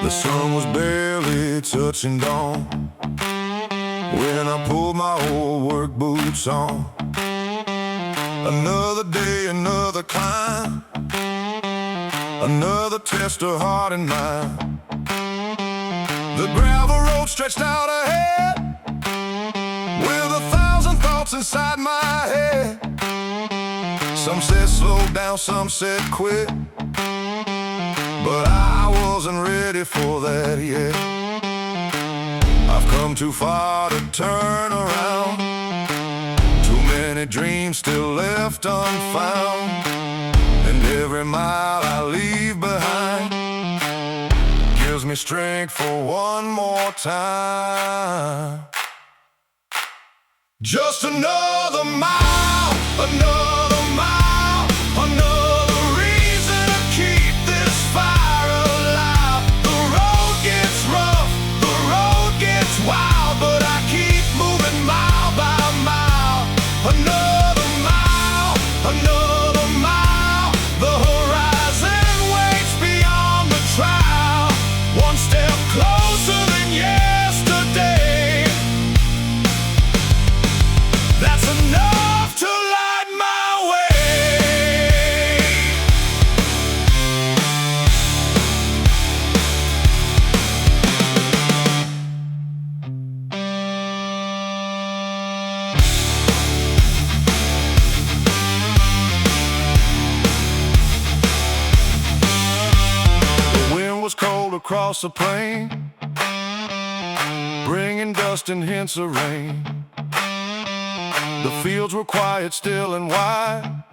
The sun was barely touching dawn when I pulled my old work boots on. Another day, another climb, another test of heart and mind. The gravel road stretched out ahead with 1,000 thoughts inside my head. Some said slow down, some said quit, but I wasn't ready for that yet. I've come too far to turn around, too many dreams still left unfound, and every mile I leave behind gives me strength for one more time. Just another mile, another mile, another reason to keep this fire alive. The road gets rough, the road gets wild, but I keep moving mile by mile. Another mile, another mile, the horizon waits beyond the trial. One step closer than yesterday. That's enough to light my way. The wind was cold across the plain, bringing dust and hints of rain. The fields were quiet, still and wide,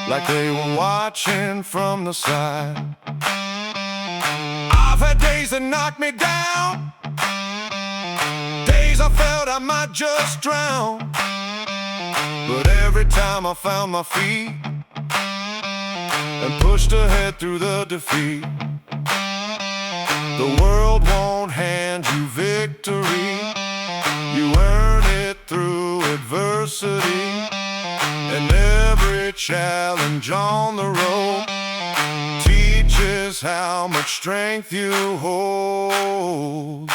like they were watching from the side. I've had days that knocked me down, days I felt I might just drown, but every time I found my feet and pushed ahead through the defeat. The world won't hand you victory, you earn it through adversity. And every challenge on the road teaches how much strength you hold.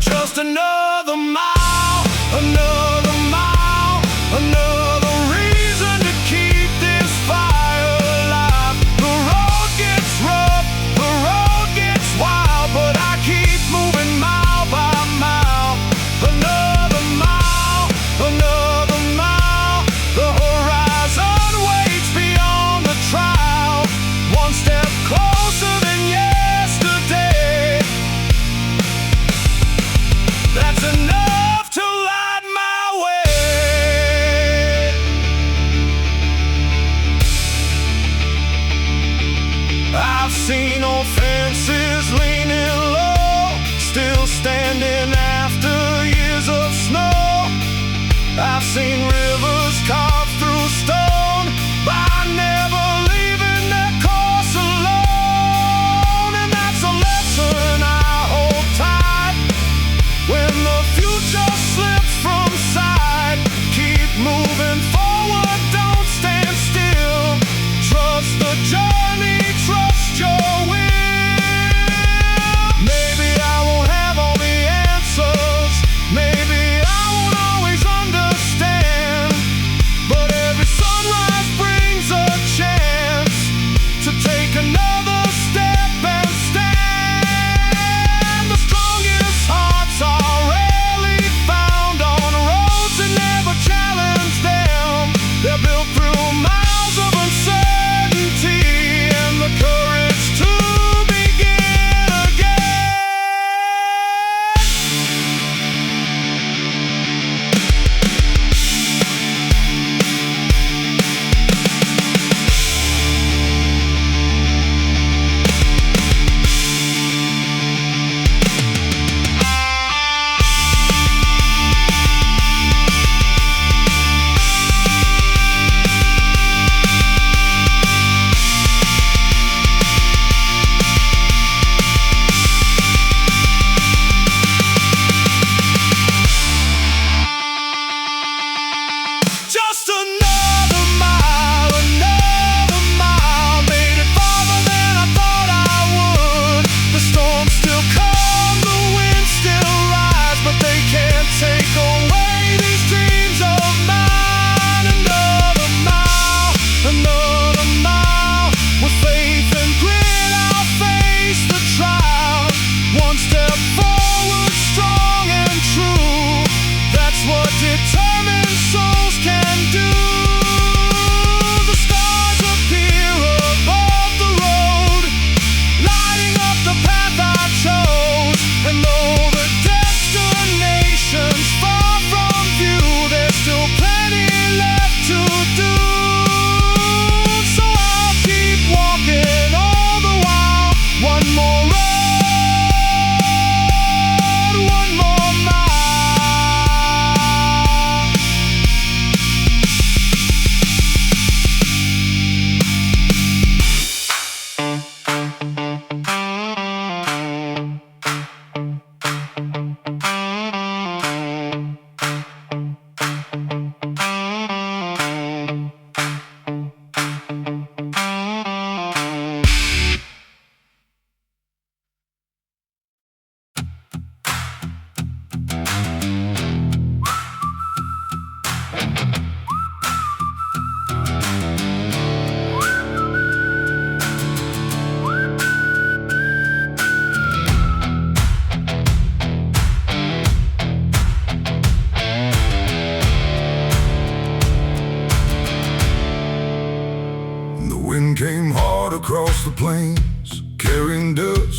Just another mile, another mile, another reason to keep this fire alive. The road gets rough, the road gets wild, but I keep moving mile by mile. Another mile, another mile, the horizon waits beyond the trial. One step closer than yesterday. That's enough to light my way. I've seen old fences leaning low, still standing after years of snow. I've seen rivers carved through stone by never leaving their course alone. And that's a lesson I hold tight when the future slips from sight. Keep moving forward, don't stand still. Trust the journey, trust your will. Maybe I won't have all the answers, maybe I won't always understand,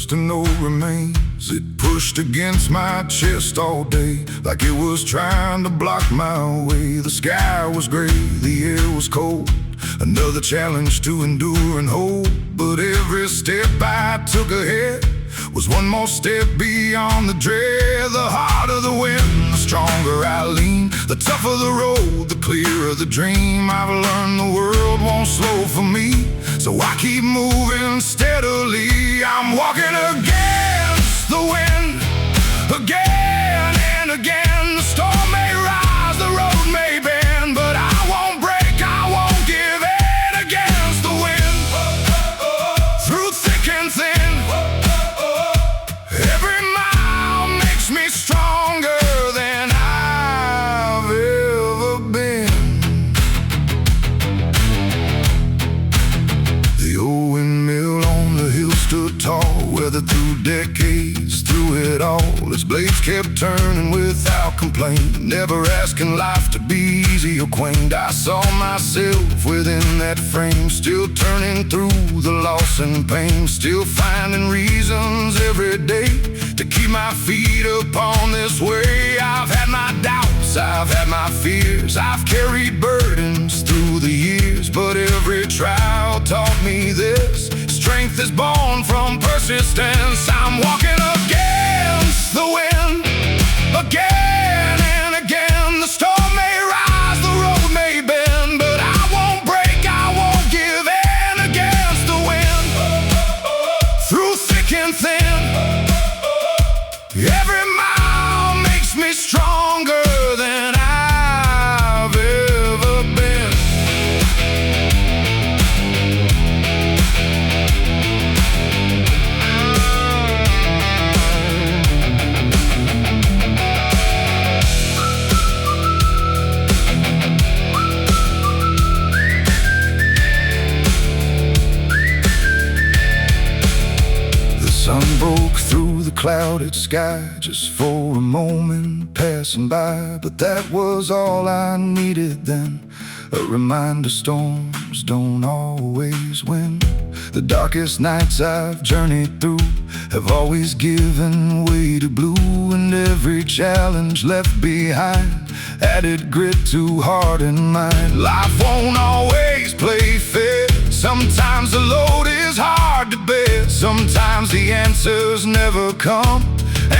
dust and no remains. It pushed against my chest all day, like it was trying to block my way. The sky was gray, the air was cold, another challenge to endure and hold. But every step I took ahead was one more step beyond the dread. The harder the wind, the stronger I lean, the tougher the road, the clearer the dream. I've learned the world won't slow for me, so I keep moving steadily. I'm walking against the wind, again and again. The storm may rise, the road may bend, but I won't break, I won't give in. Against the wind, through thick and thin, every mile makes me stronger than I've ever been. The old windmill on the hill stood tall, weathered through decades, through it all. Its blades kept turning without complaint, never asking life to be easy or quaint. I saw myself within that frame, still turning through the loss and pain, still finding reasons every day to keep my feet upon this way. I've had my doubts, I've had my fears, I've carried burdens through the years, but every trial taught me this: strength is born from persistence. I'm walking against the wind, again and again. The storm may rise, the road may bend, but I won't break, I won't give in. Against the wind, through thick and thin, every mile makes me stronger than I've ever been. The sun broke through the clouded sky just for a moment passing by, but that was all I needed then, a reminder storms don't always win. The darkest nights I've journeyed through have always given way to blue, and every challenge left behind added grit to heart and mind. Life won't always play fair, sometimes the load is hard to bear, sometimes the answers never come,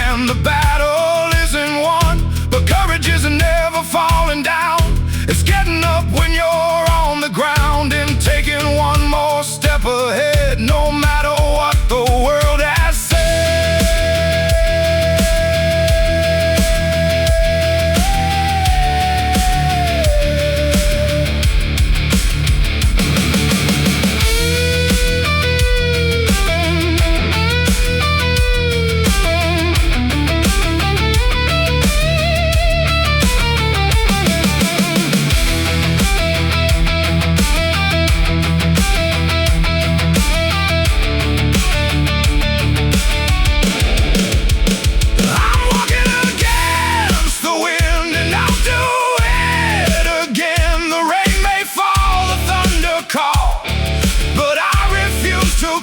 and the battle isn't won, but courage isn't never falling down. It's getting up when you're on the ground and taking one more step ahead, no matter what the world has said.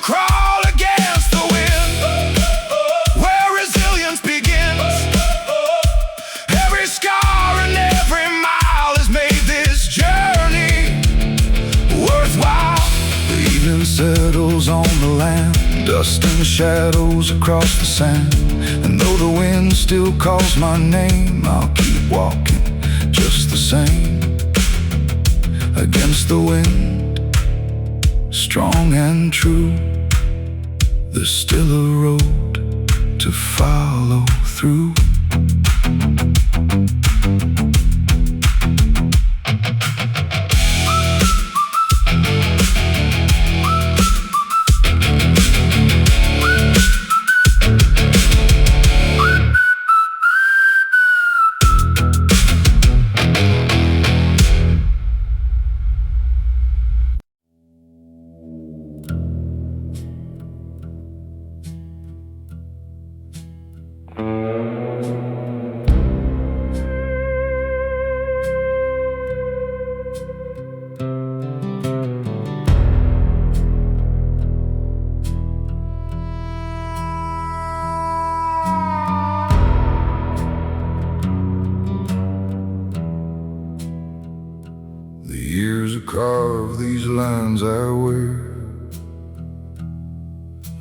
Crawl against the wind, where resilience begins. Every scar and every mile has made this journey worthwhile. The evening settles on the land, dust and shadows across the sand, and though the wind still calls my name, I'll keep walking just the same. Against the wind, strong and true, there's still a road to follow through.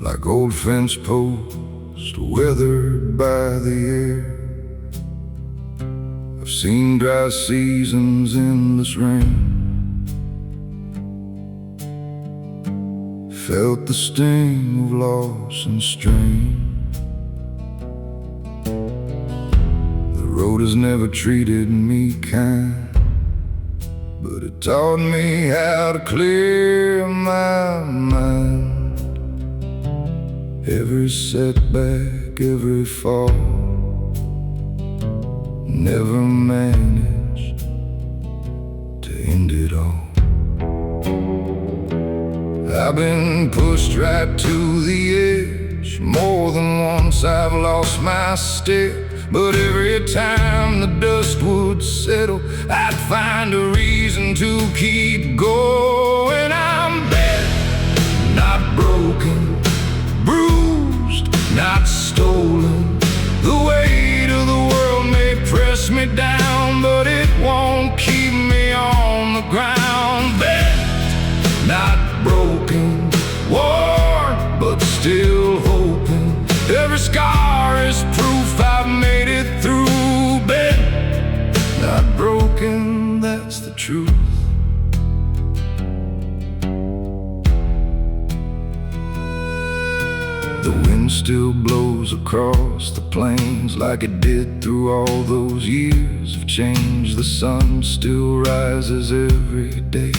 like old fence posts weathered by the air. I've seen dry seasons, endless rain, felt the sting of loss and strain. The road has never treated me kind, but it taught me how to clear my mind. Every setback, every fall, never managed to end it all. I've been pushed right to the edge. More than once I've lost my step, but every time the dust would settle, I'd find a reason to keep going. I'm bad, not broken, bruised, not stolen. The weight of the world may press me down, but it won't keep me on the ground. Bad, not broken, worn, but still hoping. Every scar is proof I've made it through. Bent, not broken, that's the truth. The wind still blows across the plains like it did through all those years of change. The sun still rises every day,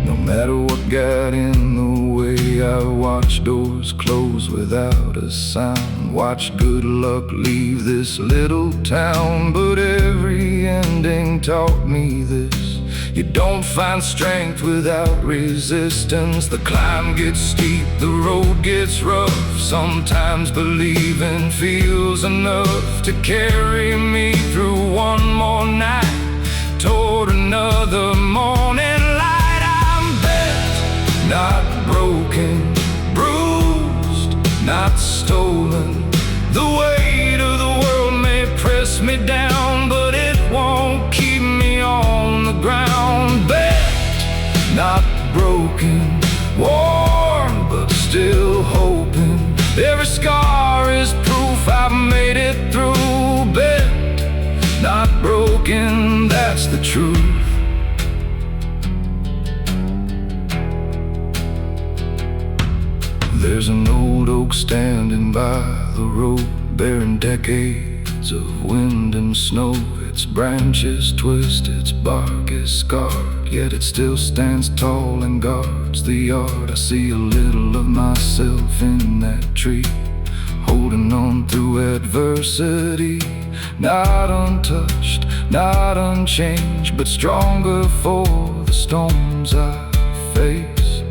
no matter what got in the way. I watched doors close without a sound, watched good luck leave this little town. But every ending taught me this: you don't find strength without resistance. The climb gets steep, the road gets rough. Sometimes believing feels enough to carry me through one more night toward another morning light. I'm bent, not broken, bruised, not stolen. The weight of the world may press me down, but it won't keep me on the ground. Bent, not broken, worn, but still hoping. Every scar is proof I've made it through. Bent, not broken, that's the truth. There's an old oak standing by the road, bearing decades of wind and snow. Its branches twist, its bark is scarred, yet it still stands tall and guards the yard. I see a little of myself in that tree, holding on through adversity. Not untouched, not unchanged, but stronger for the storms I face.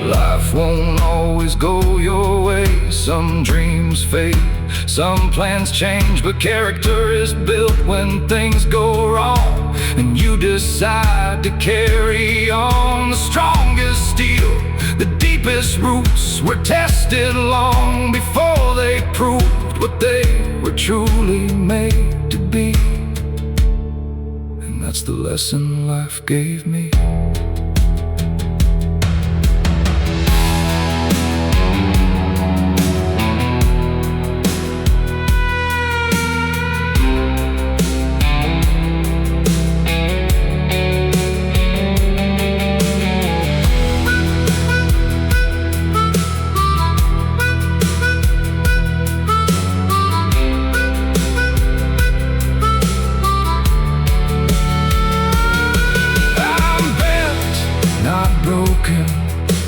Life won't always go your way. Some dreams fade, some plans change, but character is built when things go wrong, and you decide to carry on. The strongest steel, the deepest roots were tested long before they proved what they were truly made to be. And that's the lesson life gave me.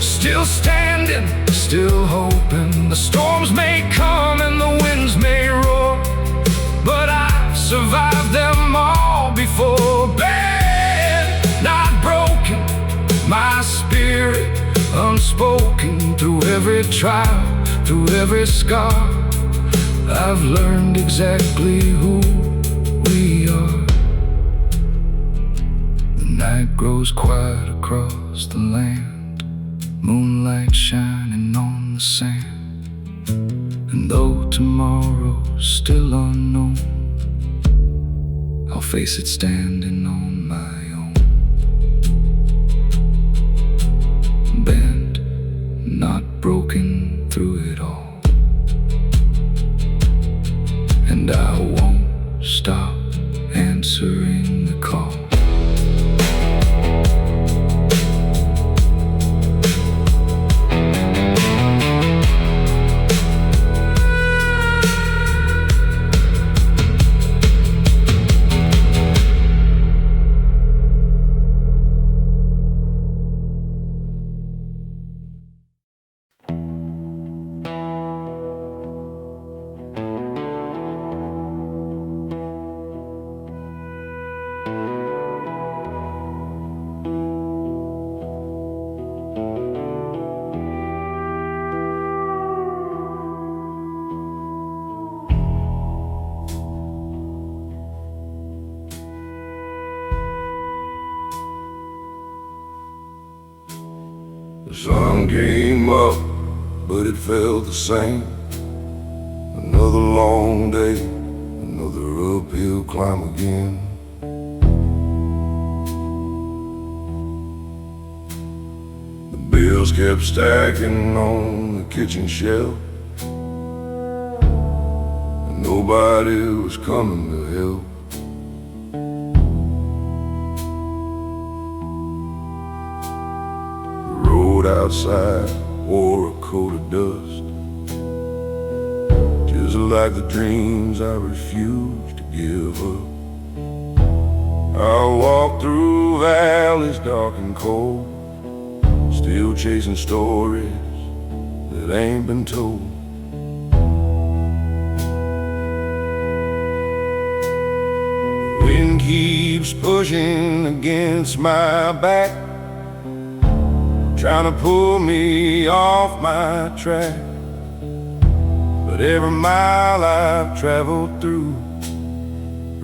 Still standing, still hoping. The storms may come and the winds may roar, but I've survived them all before. Bent, not broken, my spirit unspoken. Through every trial, through every scar, I've learned exactly who we are. The night grows quiet across the land, moonlight shining on the sand. And though tomorrow's still unknown, I'll face it standing on my own. Bent, Sun came up, but it felt the same. Another long day, another uphill climb again. The bills kept stacking on the kitchen shelf, and nobody was coming to help. The road outside wore a coat of dust, just like the dreams I refused to give up. I walked through valleys dark and cold, still chasing stories that ain't been told. Wind keeps pushing against my back, trying to pull me off my track. But every mile I've traveled through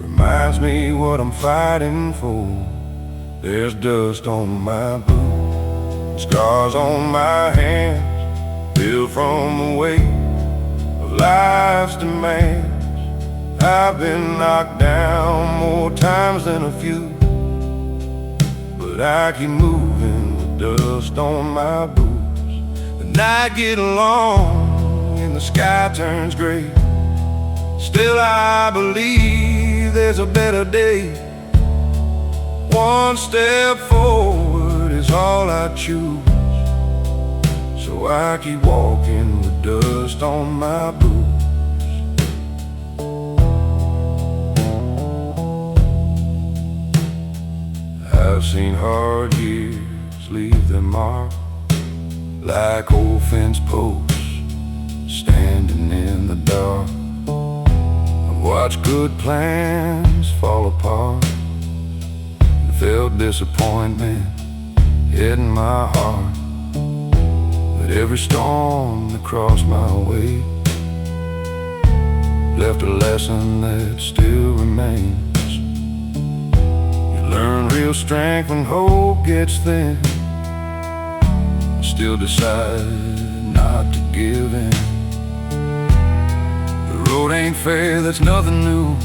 reminds me what I'm fighting for. There's dust on my boots, scars on my hands, built from the weight of life's demands. I've been knocked down more times than a few, but I keep moving with dust on my boots. The night gets long and the sky turns gray. Still I believe there's a better day. One step forward is all I choose, so I keep walking with dust on my boots. I've seen hard years leave their mark like old fence posts standing in the dark. I've watched good plans fall apart and felt disappointment hitting my heart. But every storm that crossed my way left a lesson that still remains. Learn real strength when hope gets thin, still decide not to give in. The road ain't fair, that's nothing new,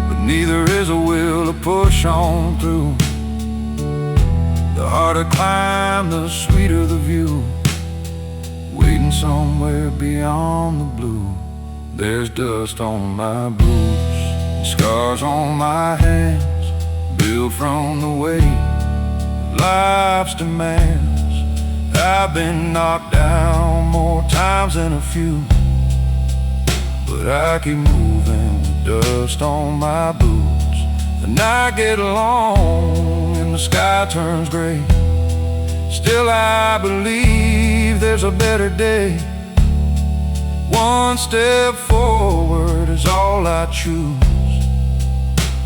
but neither is a will to push on through. The harder climb, the sweeter the view, waiting somewhere beyond the blue. There's dust on my boots, scars on my hands, built from the weight of life's demands. I've been knocked down more times than a few, but I keep moving with dust on my boots. The night gets long and the sky turns gray. Still I believe there's a better day. One step forward is all I choose,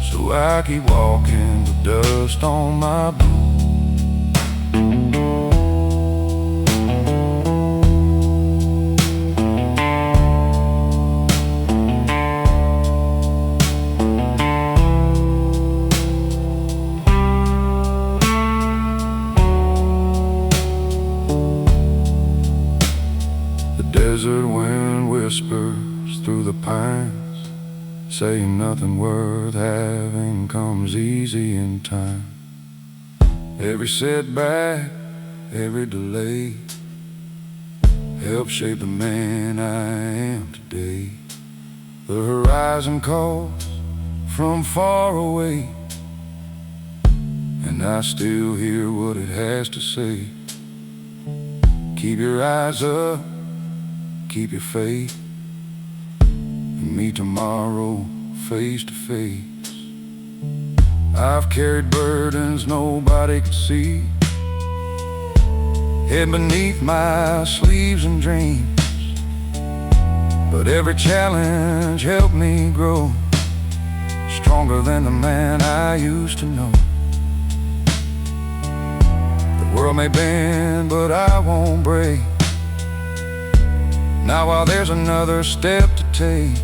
so I keep walking with dust on my boots. The desert wind whispers through the pines, saying nothing worth having comes easy in time. Every setback, every delay helps shape the man I am today. The horizon calls from far away, and I still hear what it has to say. Keep your eyes up, keep your faith, and meet tomorrow face to face. I've carried burdens nobody could see, hid beneath my sleeves and dreams, but every challenge helped me grow, stronger than the man I used to know. The world may bend, but I won't break. Not while there's another step to take,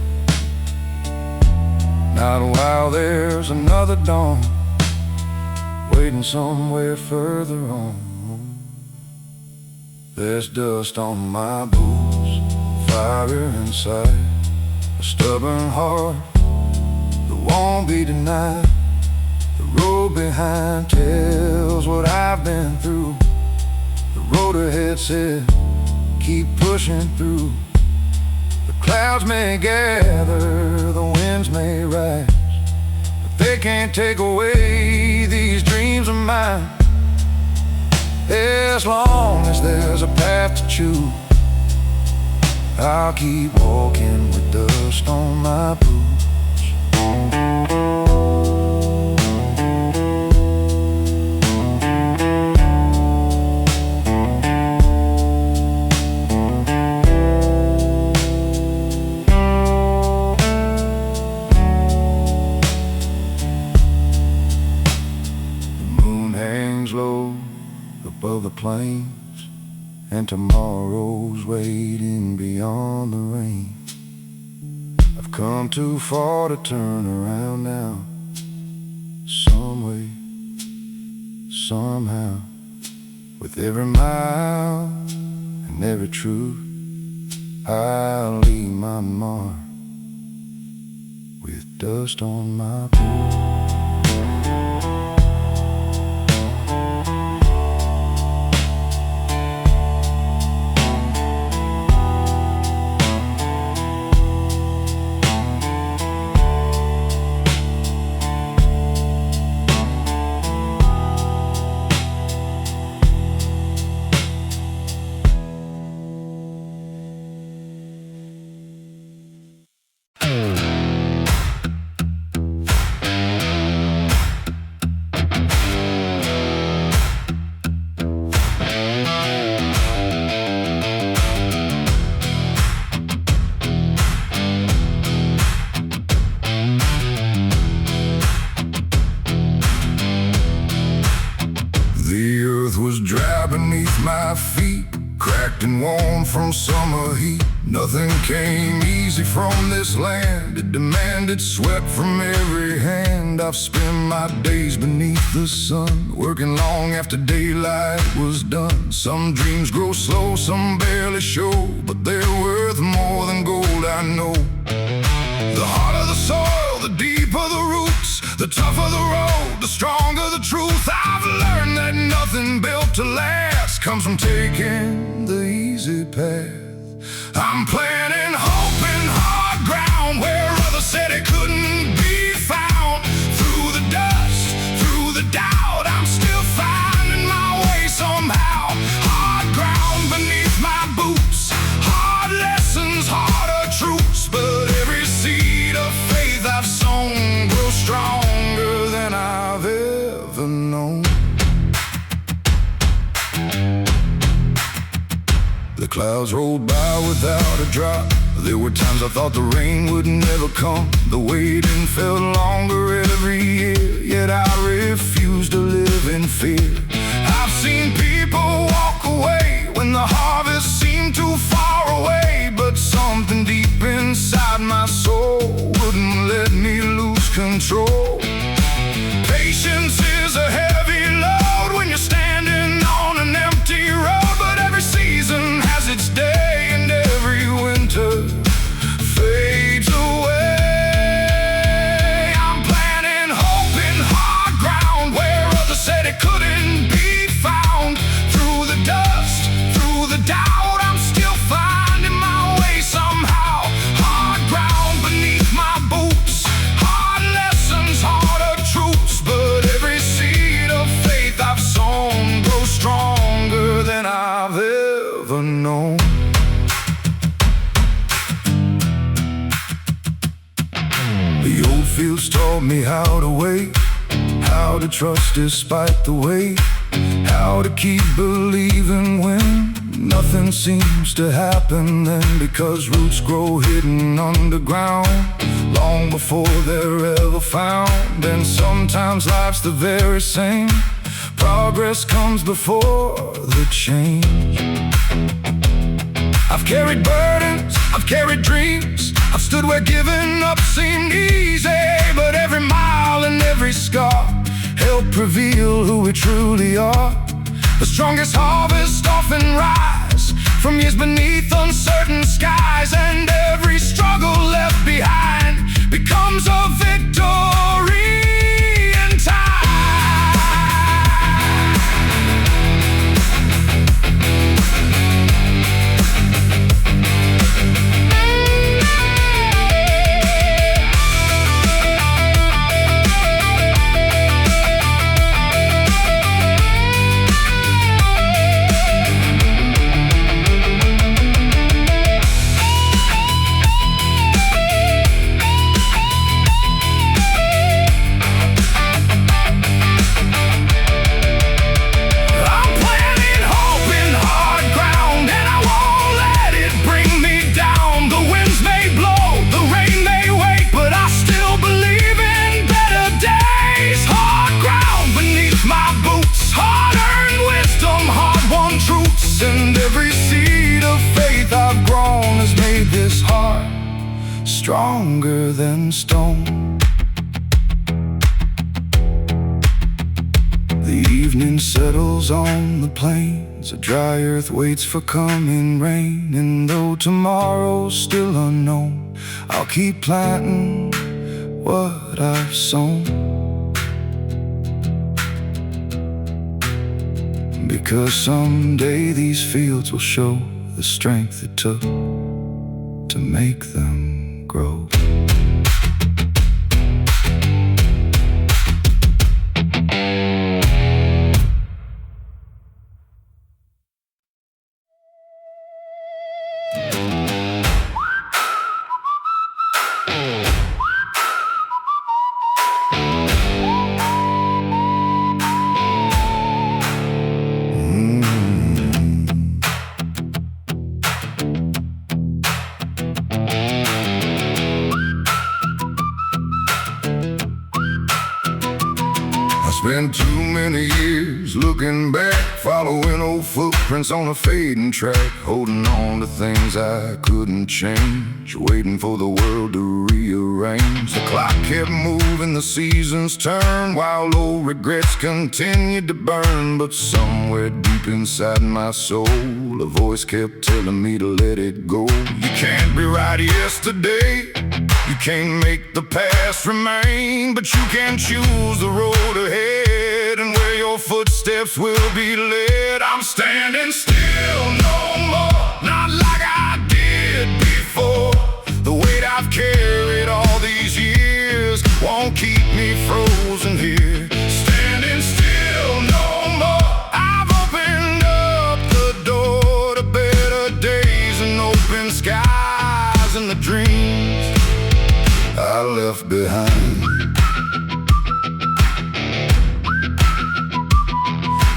not while there's another dawn waiting somewhere further on. There's dust on my boots, fire inside, a stubborn heart that won't be denied. The road behind tells what I've been through. The road ahead said, keep pushing through. The clouds may gather, the winds may rise, but they can't take away these dreams of mine. As long as there's a path to choose, I'll keep walking with dust on my boots. The moon hangs low above the plains, and tomorrow's waiting beyond the rain. I've come too far to turn around now. Some way, somehow, with every mile and every truth, I'll leave my mark with dust on my boots. The earth was dry beneath my feet, cracked and worn from summer heat. Nothing came easy from this land, it demanded sweat from every hand. I've spent my days beneath the sun, working long after daylight was done. Some dreams grow slow, some barely show, but they're worth more than gold, I know. The harder the soil, the deeper the roots, the tougher the road, the stronger the truth. I've learned that nothing built to last comes from taking the easy path. I'm planting hope in hard ground where others said it couldn't be found. Through the dust, through the doubt, I'm still finding my way somehow. Hard ground beneath my boots, hard lessons, harder truths, but every seed of faith I've sown grows stronger than I've ever known. The clouds rolled by without a drop. There were times I thought the rain would never come. The waiting felt longer every year, yet I refused to live in fear. I've seen people walk away when the harvest seemed too far away, but something deep inside my soul wouldn't let me lose control. Patience is a heavy load when you're standing on an empty road, but every season has its day and every winter fades away. I'm planting hope in hard ground where others said it couldn't be found. Through the dust, through the doubt, I'm still finding my way somehow. Hard ground beneath my boots, hard lessons, harder truths, but every seed of faith I've sown grows stronger than I've ever known. The old fields taught me how to wait, how to trust despite the weight, how to keep believing when nothing seems to happen. Then because roots grow hidden underground long before they're ever found. And sometimes life's the very same, progress comes before the change. I've carried burdens, I've carried dreams, I've stood where giving up seemed easy, but every mile and every scar help reveal who we truly are. The strongest harvest often rise from years beneath uncertain skies, and every struggle left behind becomes a victory in time. And every seed of faith I've grown has made this heart stronger than stone. The evening settles on the plains, a dry earth waits for coming rain. And though tomorrow's still unknown, I'll keep planting what I've sown. Because someday these fields will show the strength it took to make them grow. Spent too many years looking back, following old footprints on a fading track, holding on to things I couldn't change, waiting for the world to rearrange. The clock kept moving, the seasons turned, while old regrets continued to burn. But somewhere deep inside my soul, a voice kept telling me to let it go. You can't rewrite yesterday, you can't make the past remain, but you can choose the road ahead and where your footsteps will be led. I'm standing still no more, not like I did before. The weight I've carried all these years won't keep me frozen here. Standing still no more, I've opened up the door to better days and open skies and the dreams I left behind.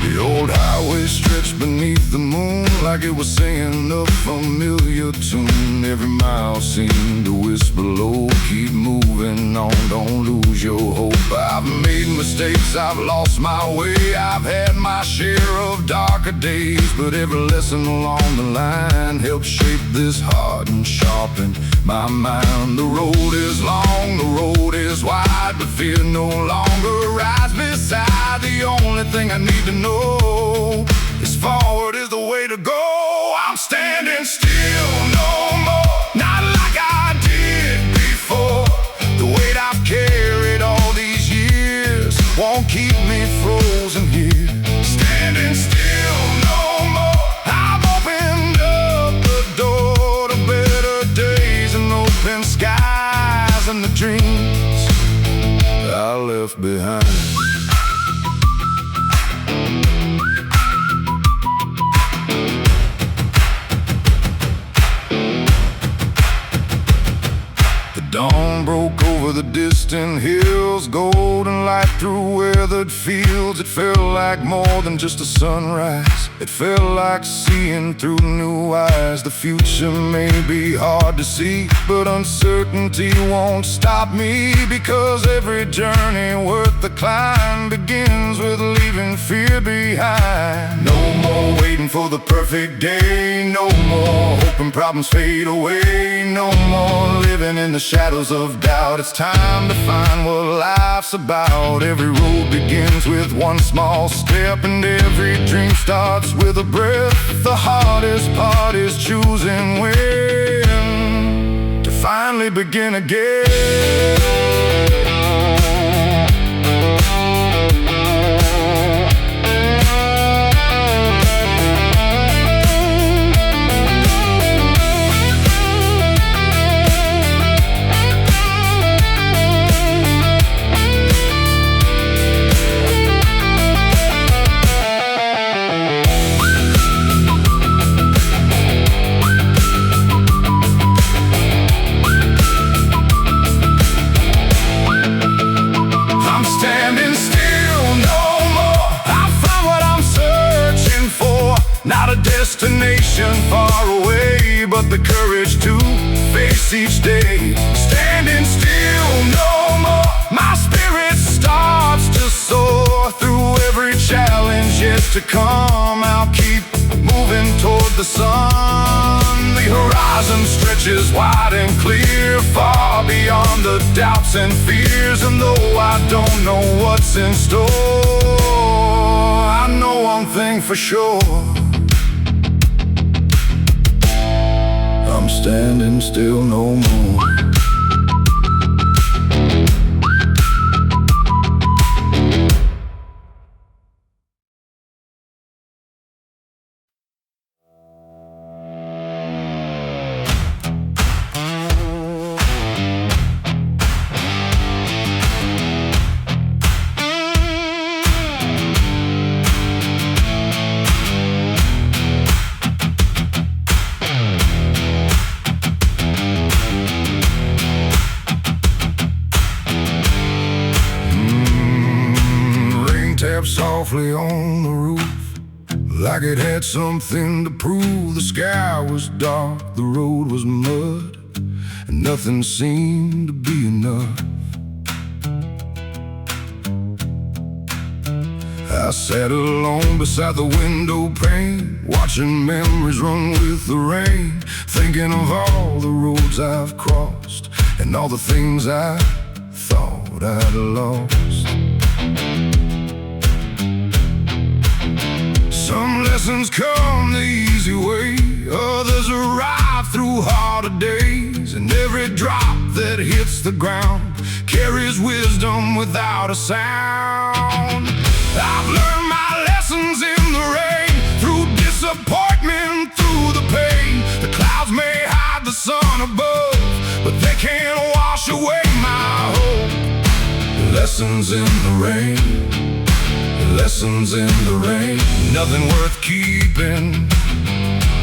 The old highway stretched beneath the moon like it was singing a familiar tune. Every mile seemed to whisper low, keep moving on, don't lose your hope. I've made mistakes, I've lost my way, I've had my share of darker days, but every lesson along the line helped shape this heart and sharpen my mind. The road is long, the road is wide, but fear no longer rides beside. The only thing I need to know is forward is the way to go. I'm standing still no more, not like I did before. The weight I've carried all these years won't keep me frozen here. Standing still no more, I've opened up the door to better days and open skies and the dreams I left behind. Dawn broke over the distant hills, golden light through weathered fields. It felt like more than just a sunrise, it felt like seeing through new eyes. The future may be hard to see, but uncertainty won't stop me, because every journey worth the climb begins with leaving fear behind. No more waiting for the perfect day, no more hoping problems fade away, no more living in the shadows of doubt. It's time to find what life's about. Every road begins with one small step, and every dream starts with a breath. The heart hardest part is choosing when to finally begin again. Not a destination far away, but the courage to face each day. Standing still no more, my spirit starts to soar. Through every challenge yet to come, I'll keep moving toward the sun. The horizon stretches wide and clear, far beyond the doubts and fears. And though I don't know what's in store, I know one thing for sure: I'm standing still no more. Tapped softly on the roof, like it had something to prove. The sky was dark, the road was mud, and nothing seemed to be enough. I sat alone beside the window pane, watching memories run with the rain, thinking of all the roads I've crossed and all the things I thought I'd lost. Some lessons come the easy way, others arrive through harder days. And every drop that hits the ground carries wisdom without a sound. I've learned my lessons in the rain, through disappointment, through the pain. The clouds may hide the sun above, but they can't wash away my hope. Lessons in the rain, lessons in the rain. Nothing worth keeping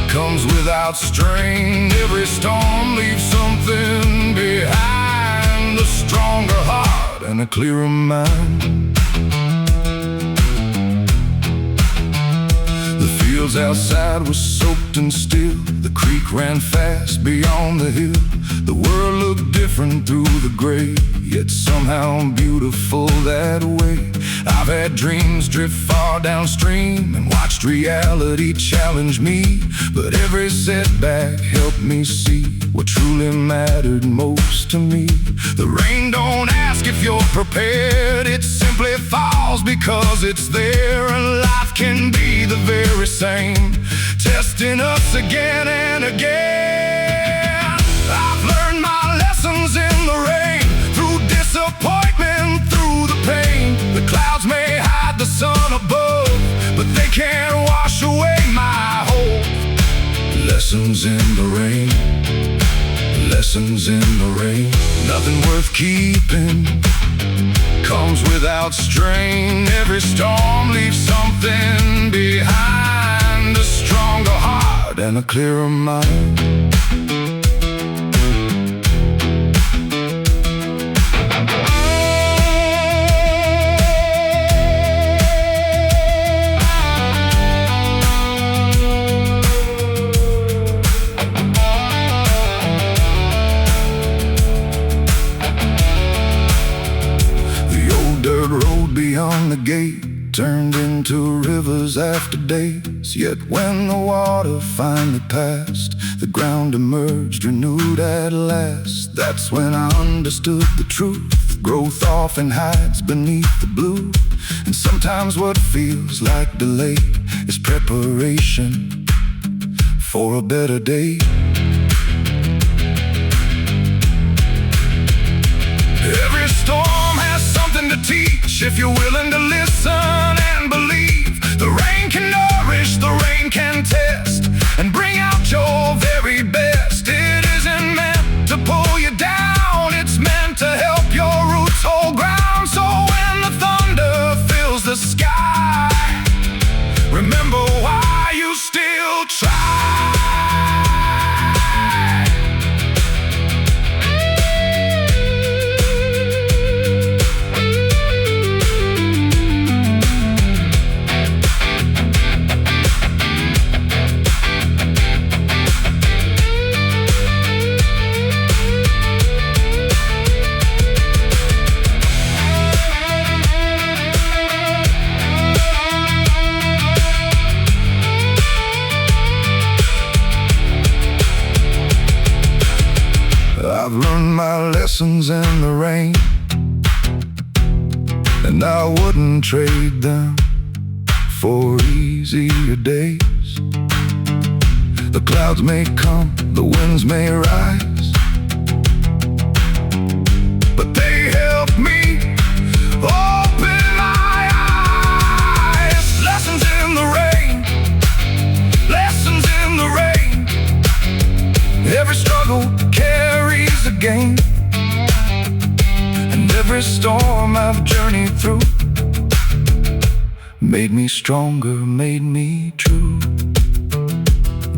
comes without strain. Every storm leaves something behind, a stronger heart and a clearer mind. The fields outside were soaked and still, the creek ran fast beyond the hill. The world looked different through the gray, yet somehow beautiful that way. I've had dreams drift far downstream and watched reality challenge me, but every setback helped me see what truly mattered most to me. The rain don't ask if you're prepared, it simply falls because it's there. And life can be the very same, testing us again and again. I've learned my lessons in the rain, through disappointment, through the pain. The clouds may hide the sun above, but they can't wash away my hope. Lessons in the rain, lessons in the rain. Nothing worth keeping comes without strain. Every storm leaves something behind, a stronger heart and a clearer mind. Beyond the gate turned into rivers after days. Yet when the water finally passed, the ground emerged renewed at last. That's when I understood the truth. Growth often hides beneath the blue, and sometimes what feels like delay is preparation for a better day. Every storm has something to teach if you're willing to listen and believe. The rain can nourish, the rain can test, and bring out your very best. It isn't meant to pull you down, it's meant to help your roots hold ground. So when the thunder fills the sky, remember why you still try. I've learned my lessons in the rain, and I wouldn't trade them for easier days. The clouds may come, the winds may rise, but they help me open my eyes. Lessons in the rain, lessons in the rain. Every struggle carries a gain, and every storm I've journeyed through made me stronger, made me true.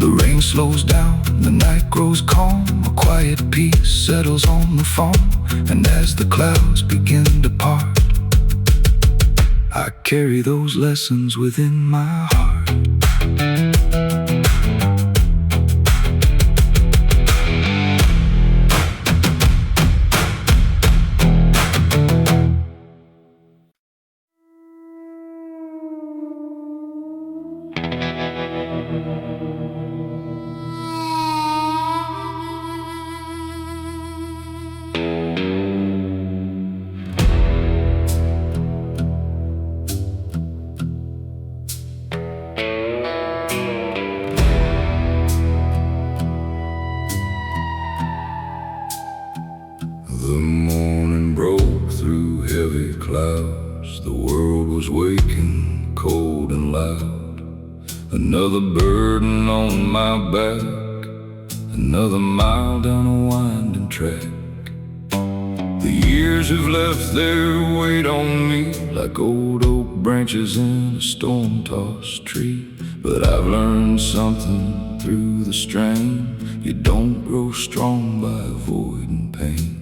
The rain slows down, the night grows calm, a quiet peace settles on the farm. And as the clouds begin to part, I carry those lessons within my heart. The morning broke through heavy clouds. The world was waking, cold and loud. Another burden on my back, another mile down a winding track. The years have left their weight on me like old oak branches in a storm-tossed tree. But I've learned something through the strain. You don't grow strong by avoiding pain.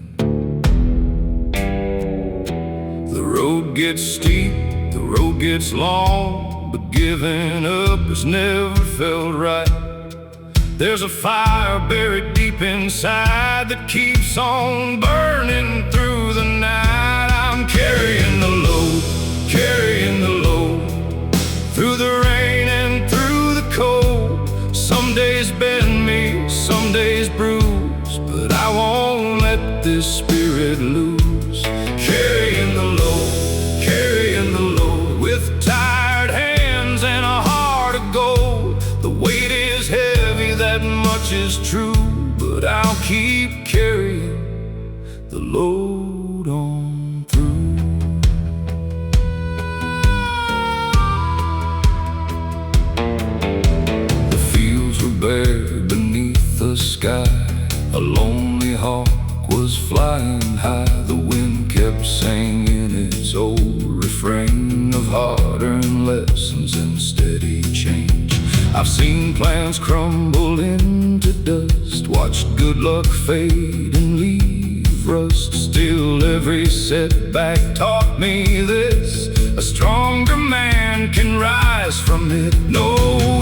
The road gets steep, the road gets long, but giving up has never felt right. There's a fire buried deep inside that keeps on burning through the night. I'm carrying the load, carrying the load, through the rain and through the cold. Some days bend me, some days bruise, but I won't let this spirit lose. Carrying the load, carrying the load, with tired hands and a heart of gold. The weight is heavy, that much is true, but I'll keep carrying the load on through. The fields were bare beneath the sky. A lonely hawk was flying high. The wind kept singing its old refrain of hard-earned lessons and steady change. I've seen plans crumble into dust, watched good luck fade and leave rust. Still every setback taught me this: a stronger man can rise from it. No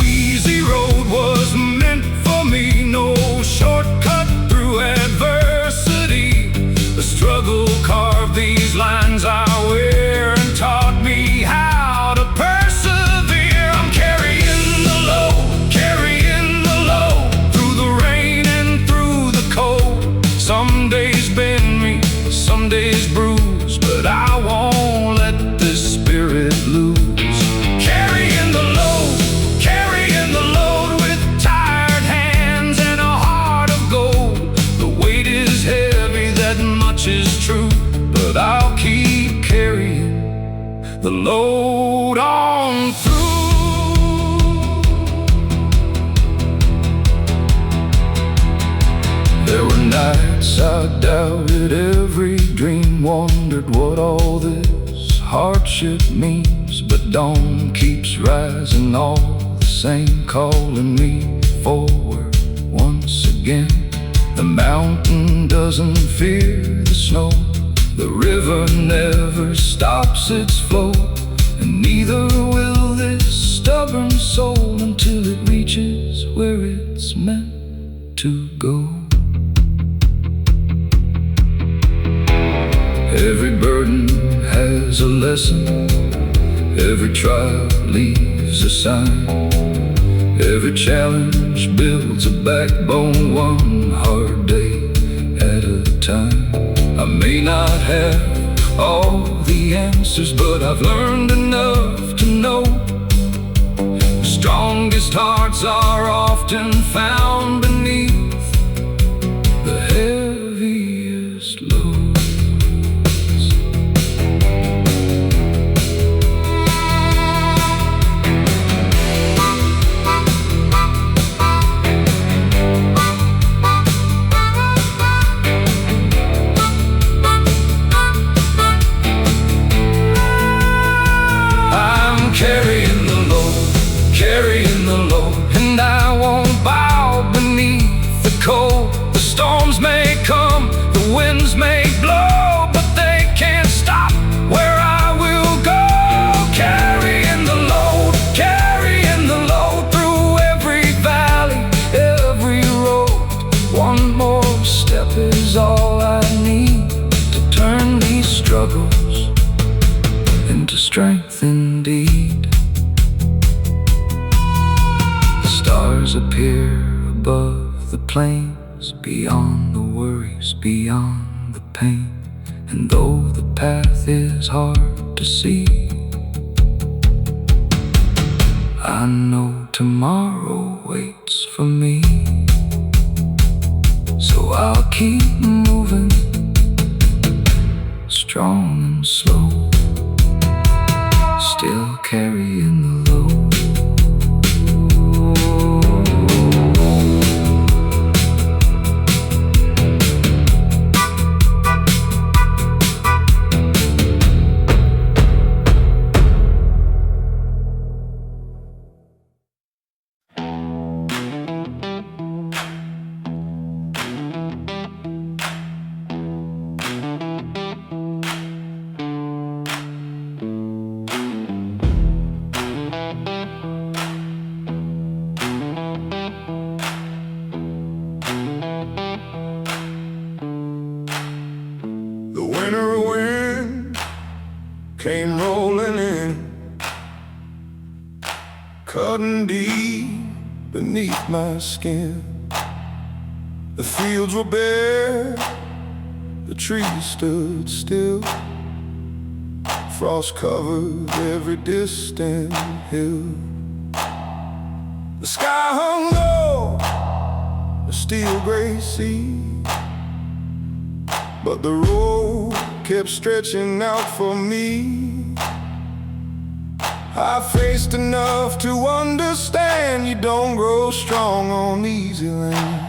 easy road was meant for me, no shortcut through adversity. The struggle carved these lines I wear and taught me how to persevere. I'm carrying the load, carrying the load, through the rain and through the cold. Some days bend me, some days bruise, but I won't let this spirit lose. Carrying the load, with the load on through. There were nights I doubted every dream, wondered what all this hardship means. But dawn keeps rising all the same, calling me forward once again. The mountain doesn't fear the snow, the river never stops its flow, and neither will this stubborn soul until it reaches where it's meant to go. Every burden has a lesson, every trial leaves a sign, every challenge builds a backbone, one hard day at a time. I may not have all the answers, but I've learned enough to know the strongest hearts are often found beneath the heaviest loads. Carrying the load, and I won't bow beneath the cold. The storms may come, the winds may blow, but they can't stop where I will go. Carrying the load through every valley, every road. One more step is all I need to turn these struggles into strength indeed. Stars appear above the plains, beyond the worries, beyond the pain. And though the path is hard to see, I know tomorrow waits for me. So I'll keep moving, strong and slow, still carrying the load. Winter wind came rolling in, cutting deep beneath my skin. The fields were bare, the trees stood still, frost covered every distant hill. The sky hung low, a steel gray sea, but the road kept stretching out for me. I faced enough to understand you don't grow strong on easy land.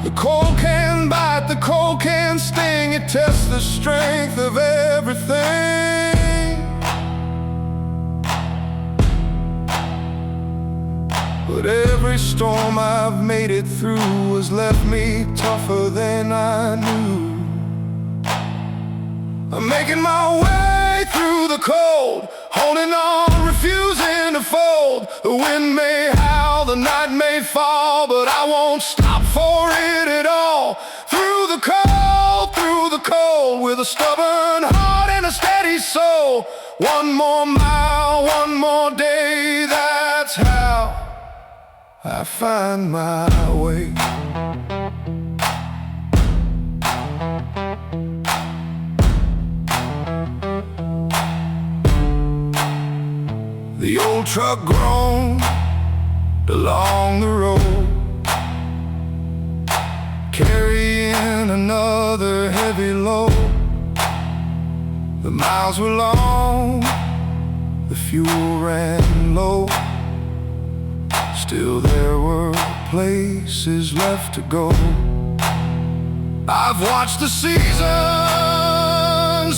The cold can bite, the cold can sting, it tests the strength of everything. But every storm I've made it through has left me tougher than I knew. I'm making my way through the cold, holding on, refusing to fold. The wind may howl, the night may fall, but I won't stop for it at all. Through the cold, with a stubborn heart and a steady soul. One more mile, one more day, that's how I find my way. The old truck groaned along the road, carrying another heavy load. The miles were long, the fuel ran low. Still there were places left to go. I've watched the seasons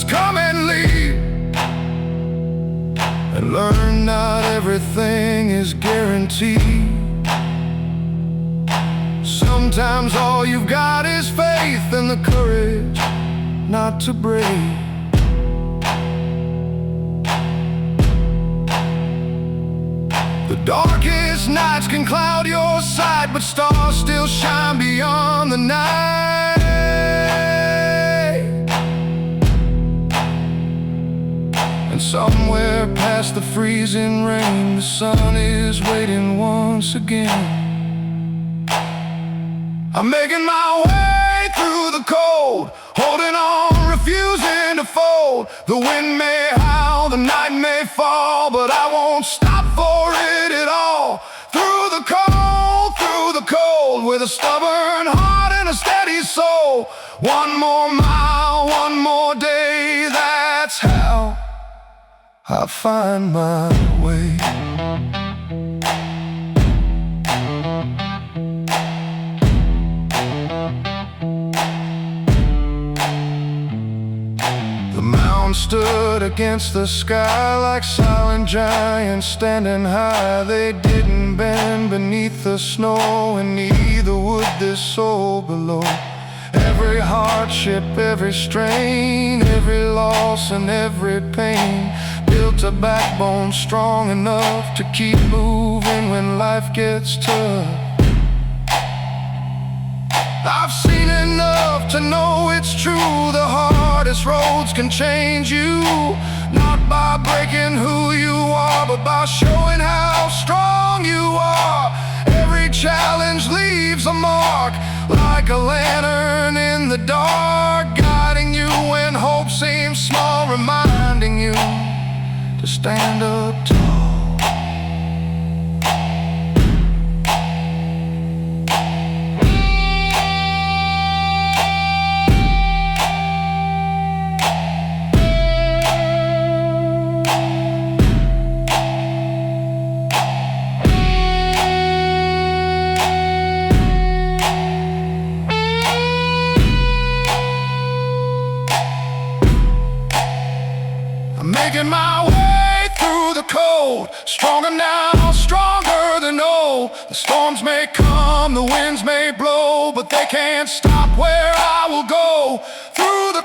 come and leave, and learned not everything is guaranteed. Sometimes all you've got is faith and the courage not to break. The darkest nights can cloud your sight, but stars still shine beyond the night. And somewhere past the freezing rain, the sun is waiting once again. I'm making my way through the cold, holding on, refusing to fold. The wind may howl, the night may fall, but I won't stop for it at all. Through the cold, with a stubborn heart and a steady soul. One more mile, one more day, that's how I find my way. The mountain stood against the sky like silent giants standing high. They didn't bend beneath the snow, and neither would this soul below. Every hardship, every strain, every loss and every pain built a backbone strong enough to keep moving when life gets tough. I've seen enough to know it's true. The hardest roads can change you, not by breaking who you are, but by showing how strong you are. Every challenge leaves a mark, like a lantern in the dark, guiding you when hope seems small, reminding you to stand up tall. Making my way through the cold, stronger now, stronger than old. The storms may come, the winds may blow, but they can't stop where I will go. Through the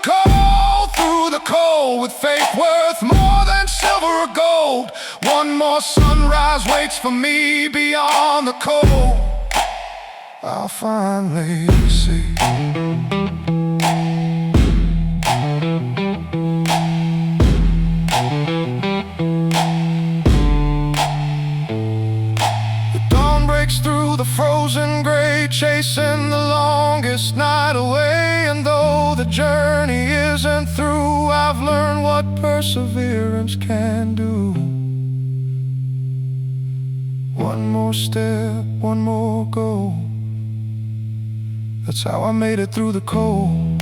cold, with faith worth more than silver or gold. One more sunrise waits for me beyond the cold. I'll finally see. Through the frozen gray, chasing the longest night away. And though the journey isn't through, I've learned what perseverance can do. One more step, one more goal. That's how I made it through the cold.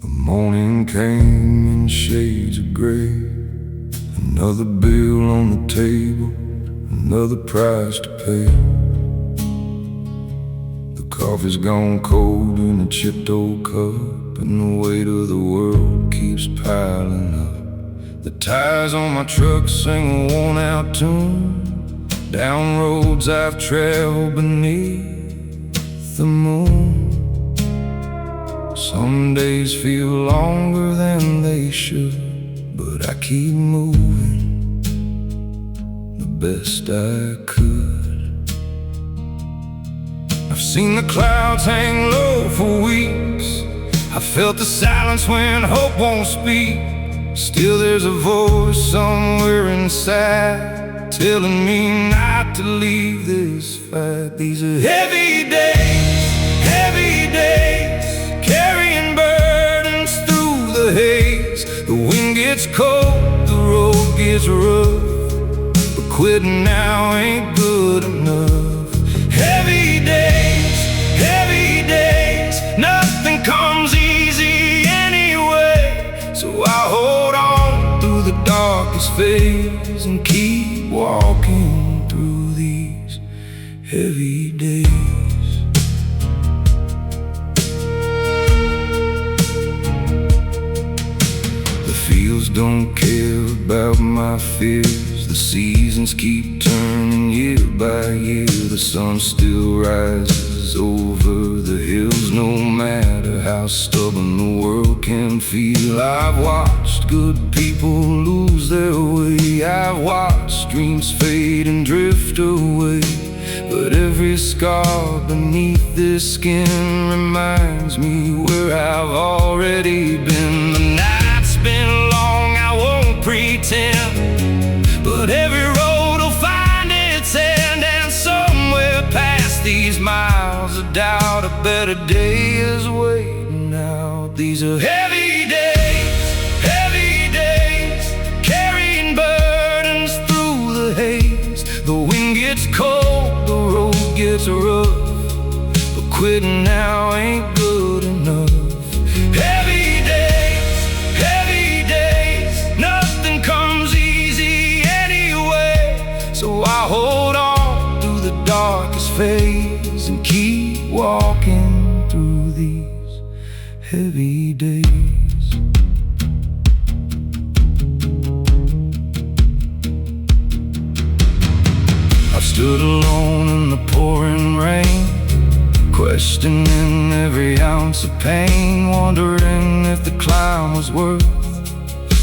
Morning came in shades of gray. Another bill on the table, another price to pay. The coffee's gone cold in a chipped old cup, and the weight of the world keeps piling up. The tires on my truck sing a worn out tune, down roads I've traveled beneath the moon. Some days feel longer than they should, but I keep moving the best I could. I I've seen the clouds hang low for weeks. I felt the silence when hope won't speak. Still there's a voice somewhere inside telling me not to leave this fight. These are heavy days, carrying burdens through the haze. The wind gets cold, the road gets rough, but quitting now ain't good enough. Heavy days, nothing comes easy anyway. So I hold on through the darkest phase and keep walking through these heavy days. The fields don't care about my fears. The seasons keep turning year by year. The sun still rises over the hills, no matter how stubborn the world can feel. I've watched good people lose their way. I've watched dreams fade and drift away. But every scar beneath this skin reminds me where I've already been. The night's been long, I won't pretend, but every road will find its end. And somewhere past these miles of doubt, a better day is waiting out. These are heavy days, carrying burdens through the haze. The wind gets cold, the road gets rough, but quitting now ain't good enough. Heavy days, nothing comes easy anyway. So I hold on through the darkest phase and keep walking through these heavy days. I've stood alone in the pouring rain, questioning every ounce of pain, wondering if the climb was worth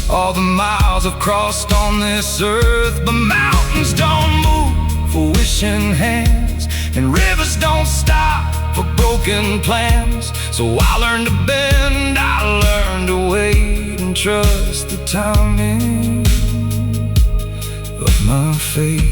all the miles I've crossed on this earth. But mountains don't move for wishing hands, and rivers don't stop for broken plans. So I learned to bend, I learned to wait, and trust the timing of my fate.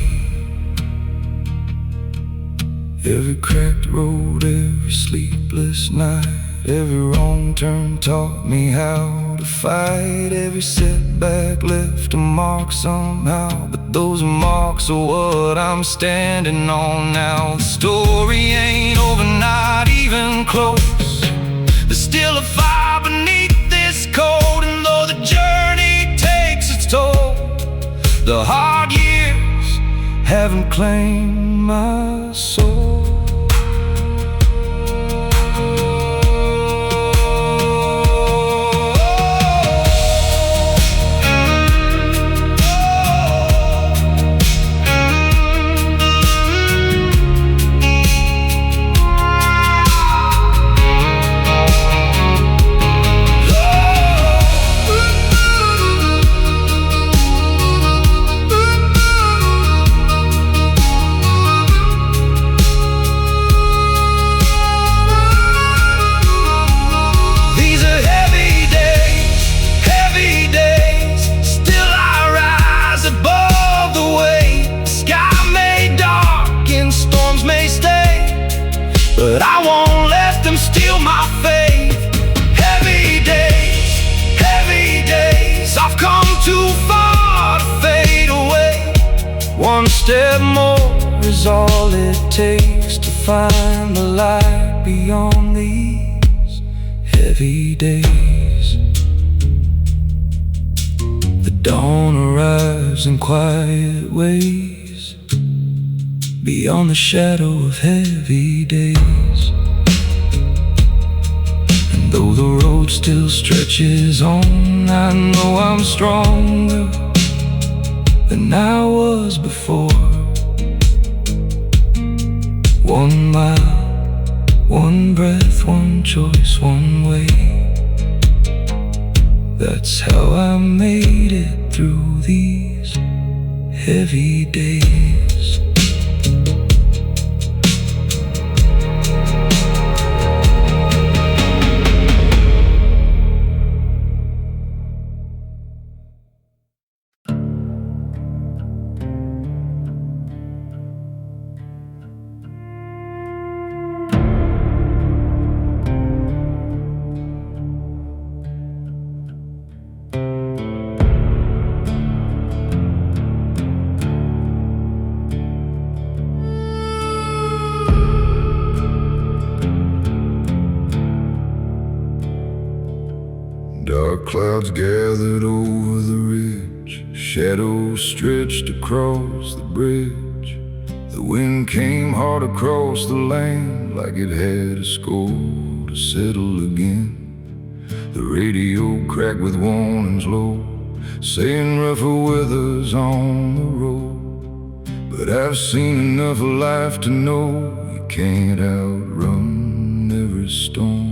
Every cracked road, every sleepless night, every wrong turn taught me how to fight. Every setback left a mark somehow, but those marks are what I'm standing on now. The story ain't over, not even close. There's still a fire beneath this coat, and though the journey takes its toll, the hard years haven't claimed my soul. But I won't let them steal my faith. Heavy days, I've come too far to fade away. One step more is all it takes to find the light beyond these heavy days. The dawn arrives in quiet ways, beyond the shadow of heavy days. And though the road still stretches on, I know I'm stronger than I was before. 1 mile, 1 breath, 1 choice, 1 way. That's how I made it through these heavy days. Clouds gathered over the ridge, shadows stretched across the bridge. The wind came hard across the land, like it had a score to settle again. The radio cracked with warnings low, saying rougher weather's on the road. But I've seen enough of life to know you can't outrun every storm.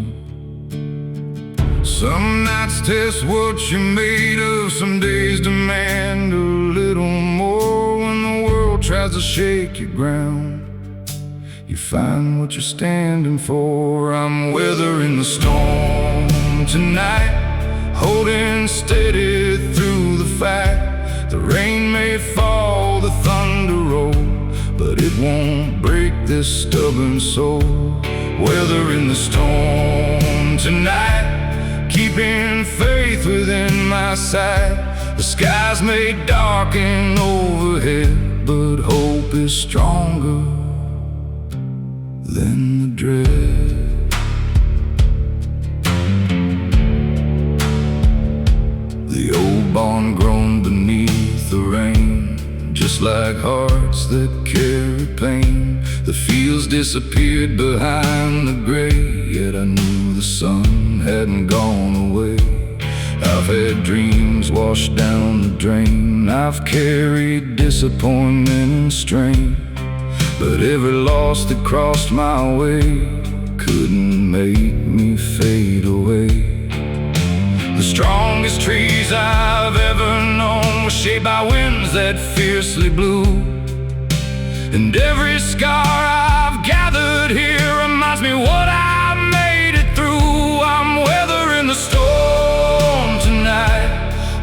Some nights test what you're made of, some days demand a little more. When the world tries to shake your ground, you find what you're standing for. I'm weathering the storm tonight, holding steady through the fight. The rain may fall, the thunder roll, but it won't break this stubborn soul. Weathering the storm tonight, keeping faith within my sight. The skies may darken overhead, but hope is stronger than the dread. The old barn groaned beneath the rain, just like hearts that carry pain. The fields disappeared behind the gray, yet I knew the sun hadn't gone away. I've had dreams washed down the drain, I've carried disappointment and strain, but every loss that crossed my way couldn't make me fade away. The strongest trees I've ever known were shaped by winds that fiercely blew, and every scar I've gathered here reminds me what I made it through. I'm weathering the storm tonight,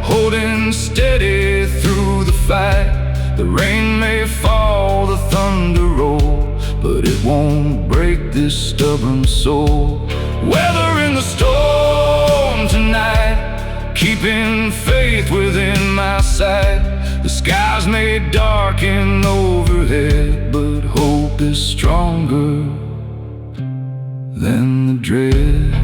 holding steady through the fight. The rain may fall, the thunder roll, but it won't break this stubborn soul. Weathering the storm tonight, keeping faith within my sight. The skies may darken overhead, but hope is stronger than the dread.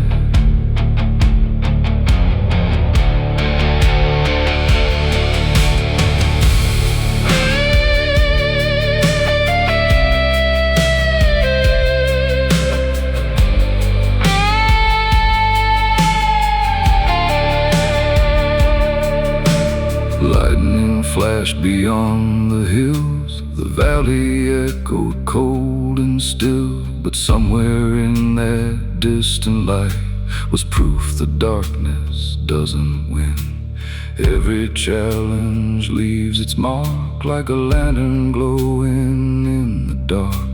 Lightning flashed beyond the hills, the valley echoed cold and still. But somewhere in that distant light was proof the darkness doesn't win. Every challenge leaves its mark, like a lantern glowing in the dark,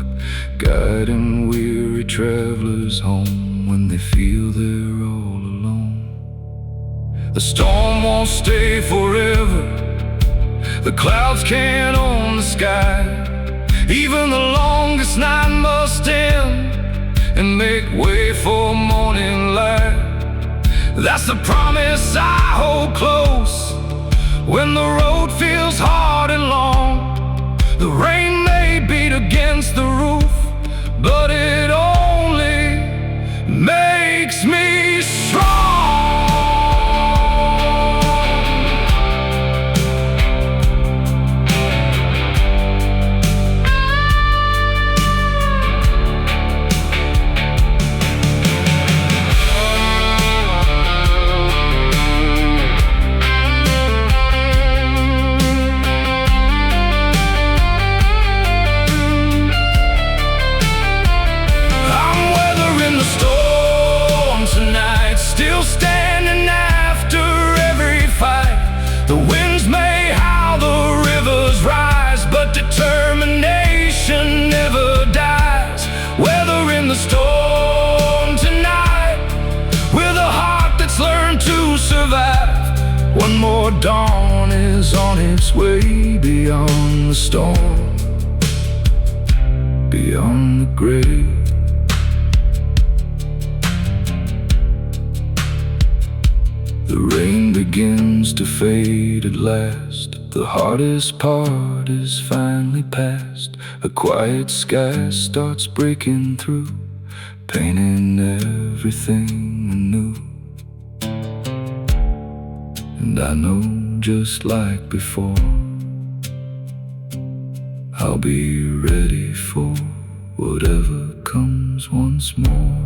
guiding weary travelers home when they feel they're all alone. The storm won't stay forever, the clouds can't own the sky. Even the longest night must end and make way for morning light. That's the promise I hold close when the road feels hard and long. The rain may beat against the roof, but it only makes me strong. Still standing after every fight. The winds may howl, the rivers rise, but determination never dies. Weathering the storm tonight, with a heart that's learned to survive. One more dawn is on its way, beyond the storm, beyond the grave. The rain begins to fade at last. The hardest part is finally past. A quiet sky starts breaking through, painting everything anew. And I know just like before, I'll be ready for whatever comes once more.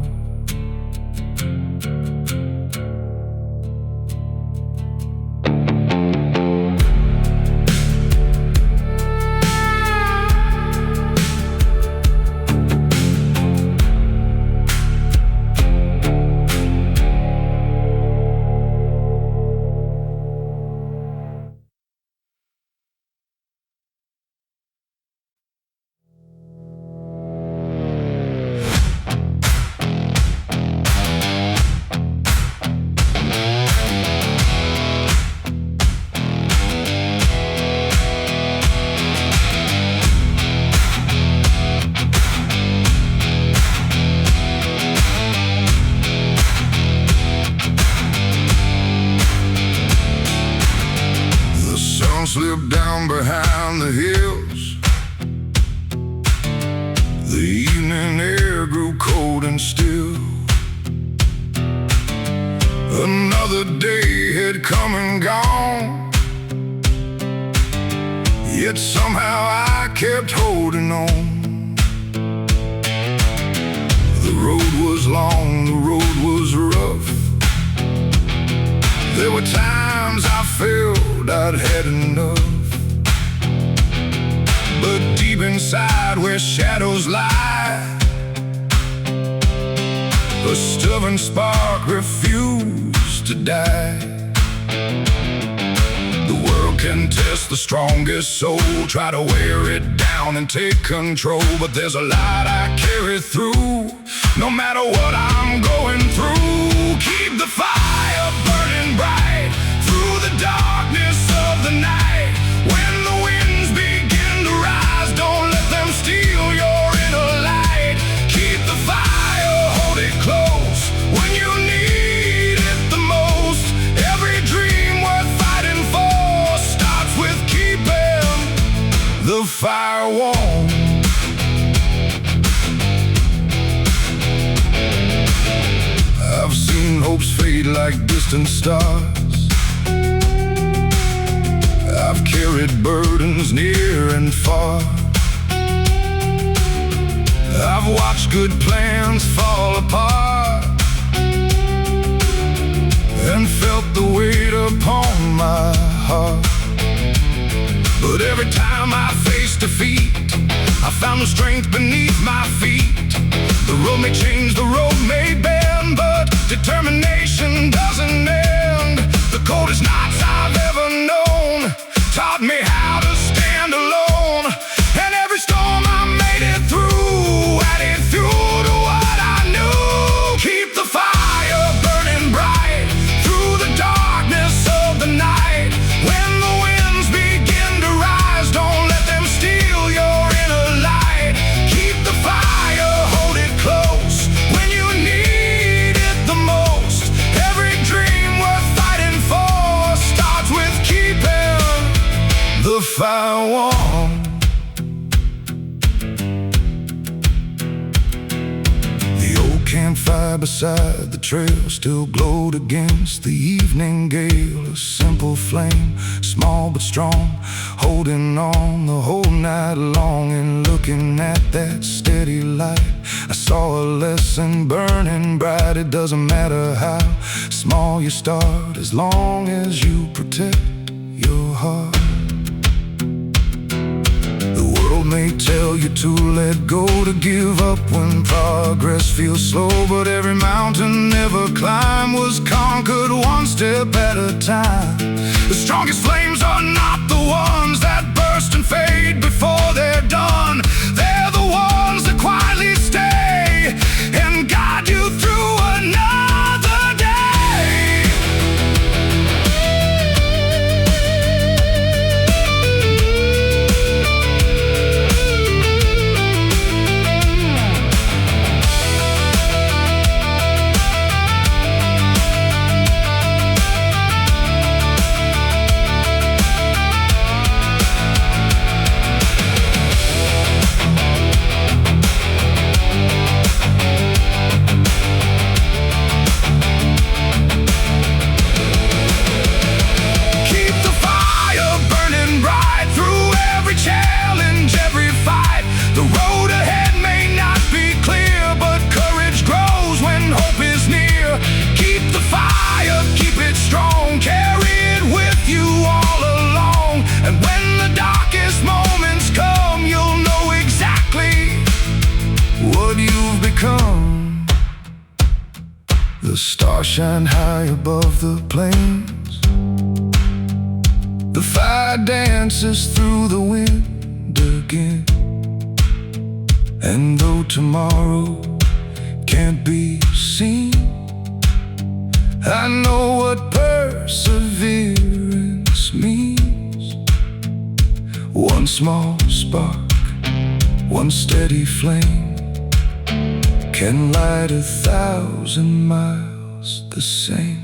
Slipped down behind the hills. The evening air grew cold and still. Another day had come and gone, yet somehow I kept holding on. The road was long, the road was rough. There were times I felt I'd had enough. But deep inside where shadows lie, a stubborn spark refused to die. The world can test the strongest soul, try to wear it down and take control. But there's a light I carry through, no matter what I'm going through. Keep the fire burning bright through the darkness of the night. When the winds begin to rise, don't let them steal your inner light. Keep the fire, hold it close when you need it the most. Every dream worth fighting for starts with keeping the fire warm. I've seen hopes fade like distant stars. I've carried burdens near and far. I've watched good plans fall apart and felt the weight upon my heart. But every time I faced defeat, I found the strength beneath my feet. The road may change, the road may bend, but determination doesn't end. The coldest nights I've ever known taught me how to stand alone. And every storm I made it through, added fuel to what I knew. Keep the fire burning bright through the darkness of the night. When the winds begin to rise, don't let them steal your inner light. Keep the fire, hold it close when you need it the most. Every dream worth fighting for starts with keeping the fire warm. The old campfire beside the trail still glowed against the evening gale. A simple flame, small but strong, holding on the whole night long. And looking at that steady light, I saw a lesson burning bright. It doesn't matter how small you start, as long as you protect your heart. The world may tell you to let go, to give up when progress feels slow. But every mountain ever climbed was conquered one step at a time. The strongest flames are not the ones that burst and fade before they're done. They're the ones that quietly stay and guide you through another day. The stars shine high above the plains. The fire dances through the wind again. And though tomorrow can't be seen, I know what perseverance means. One small spark, one steady flame, can light 1,000 miles the same.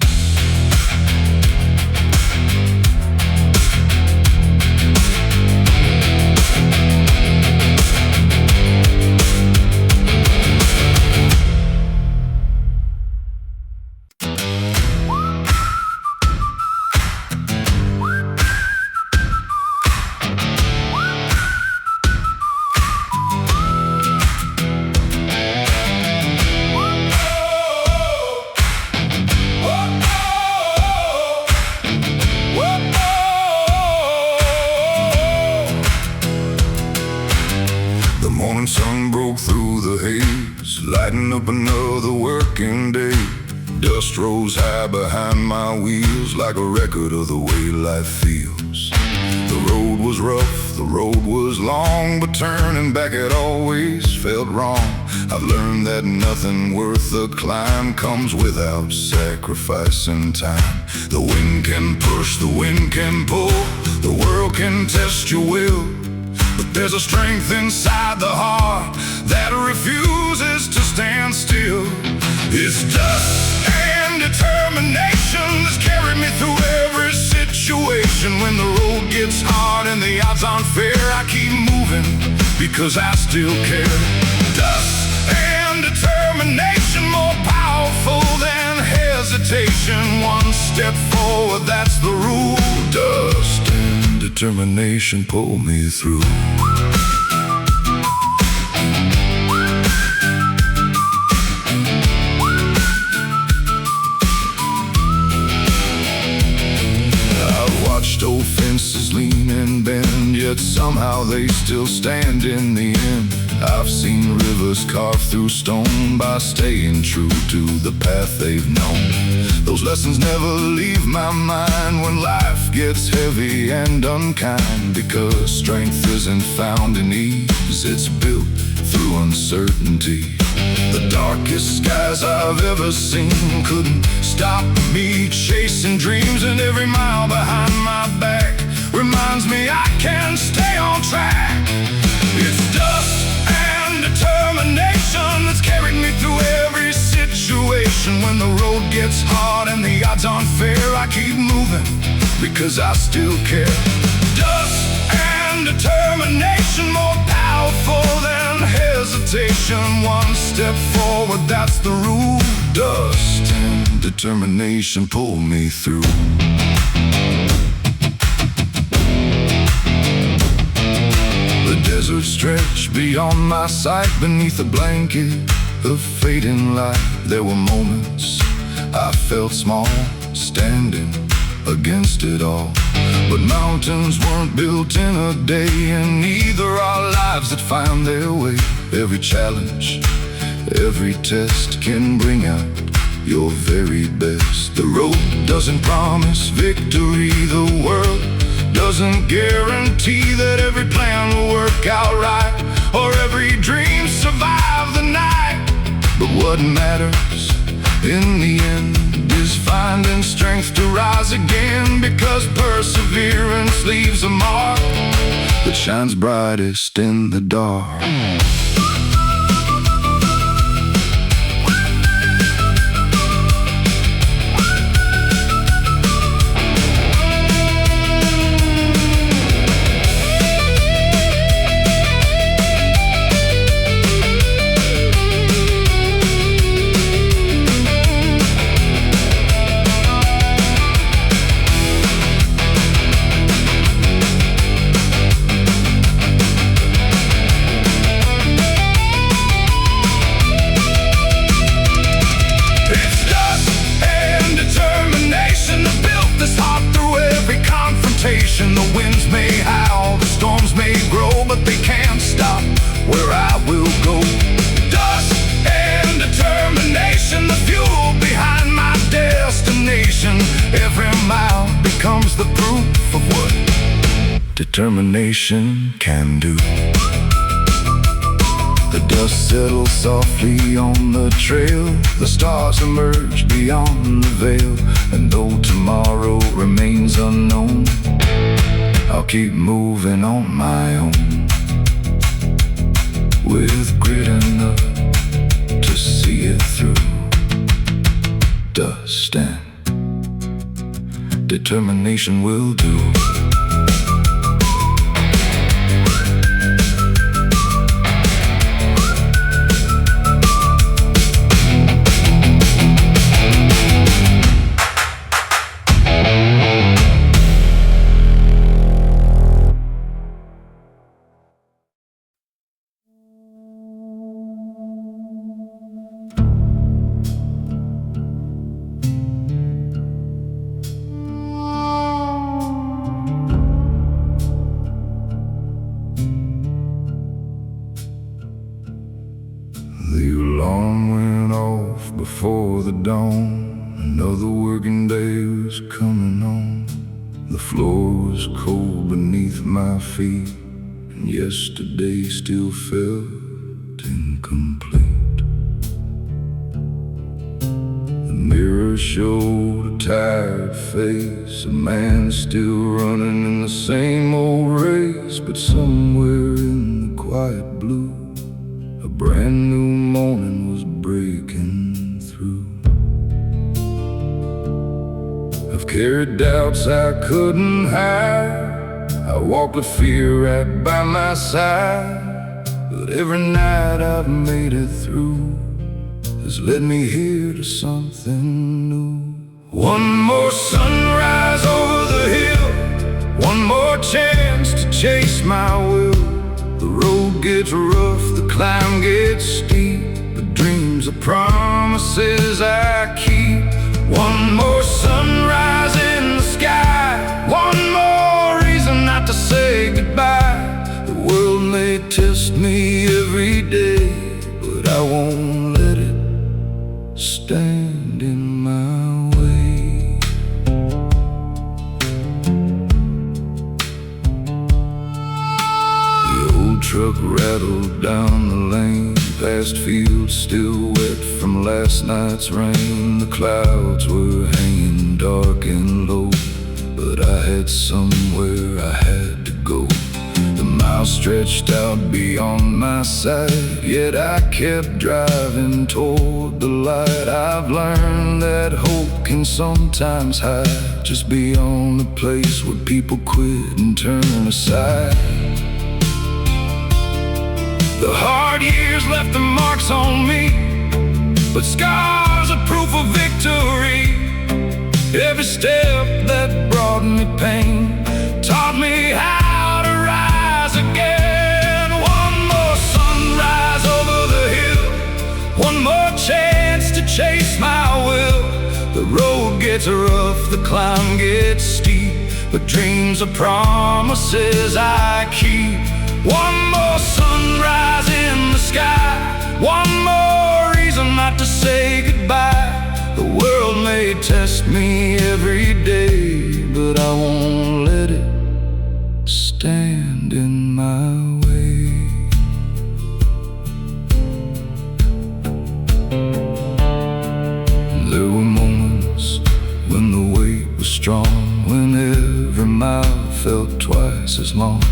The morning sun broke through the haze, lighting up another working day. Dust rose high behind my wheels, like a record of the way life feels. The road was rough, the road was long, but turning back it always felt wrong. I've learned that nothing worth the climb comes without sacrificing time. The wind can push, the wind can pull, the world can test your will, but there's a strength inside the heart that refuses to stand still. It's dust and determination that's carried me through every situation. When the road gets hard and the odds aren't fair, I keep moving because I still care. Dust and determination, more powerful than hesitation. One step forward, that's the rule. Dust and determination pull me through. Old fences lean and bend, yet somehow they still stand in the end. I've seen rivers carved through stone by staying true to the path they've known. Those lessons never leave my mind when life gets heavy and unkind, because strength isn't found in ease, it's built through uncertainty. The darkest skies I've ever seen couldn't stop me chasing dreams, and every mile behind my back reminds me I can stay on track. It's dust and determination that's carried me through every situation. When the road gets hard and the odds aren't fair, I keep moving because I still care. Dust and determination, more powerful than hesitation. One step forward, that's the rule. Dust and determination pull me through. The desert stretched beyond my sight, beneath a blanket of fading light. There were moments I felt small, standing against it all. But mountains weren't built in a day, and neither are lives that find their way. Every challenge, every test can bring out your very best. The road doesn't promise victory, the world doesn't guarantee that every plan will work out right, or every dream survive the night. But what matters in the end is finding strength to rise again, because perseverance leaves a mark that shines brightest in the dark. determination can do. The dust settles softly on the trail, the stars emerge beyond the veil, and though tomorrow remains unknown, I'll keep moving on my own, with grit enough to see it through. Dust and determination will do. The alarm went off before the dawn. Another working day was coming on. The floor was cold beneath my feet, and yesterday still felt incomplete. The mirror showed a tired face, a man still running in the same old race. But somewhere in the quiet blue, a brand new morning was breaking through. I've carried doubts I couldn't hide, I walked with fear right by my side. But every night I've made it through has led me here to something new. One more sunrise over the hill, one more chance to chase my will. The road gets rough, the climb gets steep, but dreams are promises I keep. One more sunrise in the sky, one more reason not to say goodbye. The world may test me every day, but I won't let it stand in my way. The old truck rattled down the lane, past fields still wet from last night's rain. The clouds were hanging dark and low, but I had somewhere I had to go. The miles stretched out beyond my sight, yet I kept driving toward the light. I've learned that hope can sometimes hide just beyond the place where people quit and turn aside. The hard years left their marks on me, but scars are proof of victory. Every step that brought me pain taught me how to rise again. One more sunrise over the hill, one more chance to chase my will. The road gets rough, the climb gets steep, but dreams are promises I keep. One more sunrise in the sky, one more reason not to say goodbye. The world may test me every day, but I won't let it stand in my way. There were moments when the weight was strong, when every mile felt twice as long,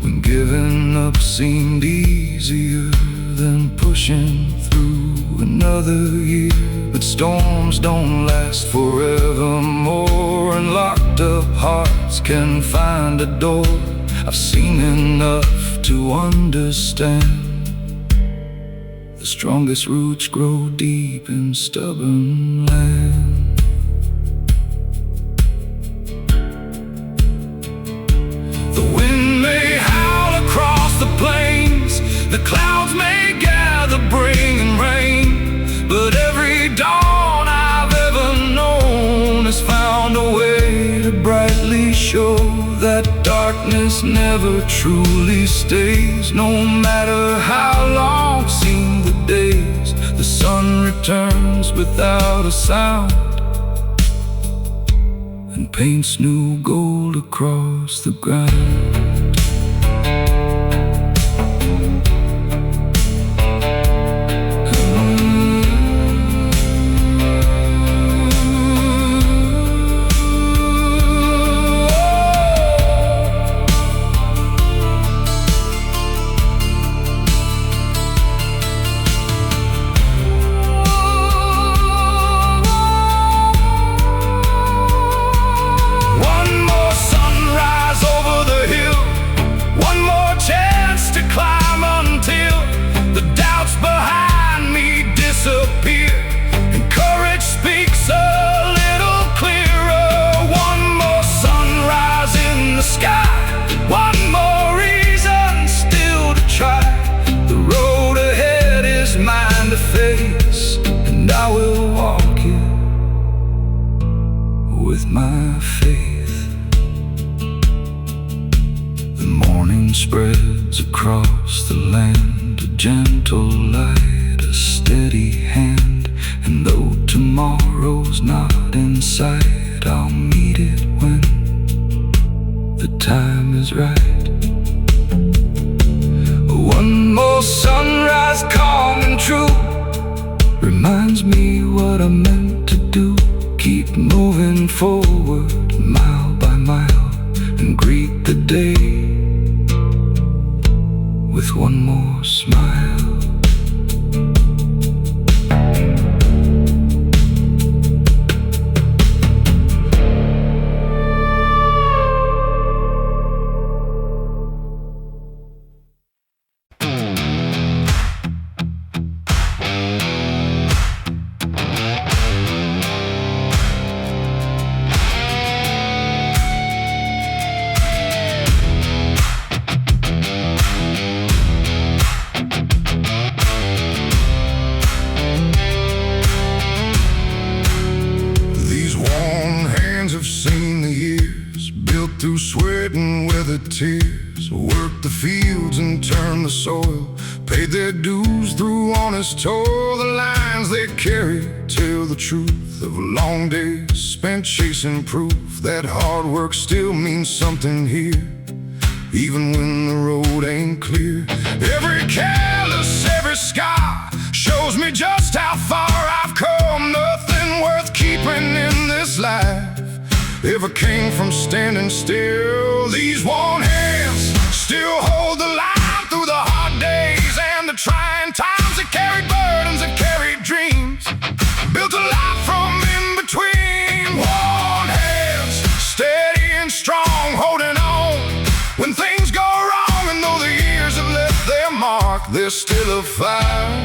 when giving up seemed easier than pushing through another year. But storms don't last forevermore, and locked up hearts can find a door. I've seen enough to understand the strongest roots grow deep in stubborn land. The wind may howl across the plains, the clouds may gather bringing rain, but every dawn I've ever known has found a way to brightly show that darkness never truly stays. No matter how long seem the days, the sun returns without a sound, and paints new gold across the ground. And I will walk it with my faith. The morning spreads across the land, a gentle light, a steady hand. And though tomorrow's not in sight, I'll meet it when the time is right. One more sunrise, calm and true, reminds me what I'm meant to do. Keep moving forward, mile by mile, and greet the day with one more smile. Through sweat and weathered tears, worked the fields and turned the soil, paid their dues through honest toil. The lines they carry tell the truth of long days spent chasing proof that hard work still means something here, even when the road ain't clear. Every callus, every scar shows me just how far I've come. Nothing worth keeping in this life ever came from standing still. These warm hands still hold the line through the hard days and the trying times that carried burdens, that carried dreams, built a life from in between. Warm hands, steady and strong, holding on when things go wrong. And though the years have left their mark, there's still a fire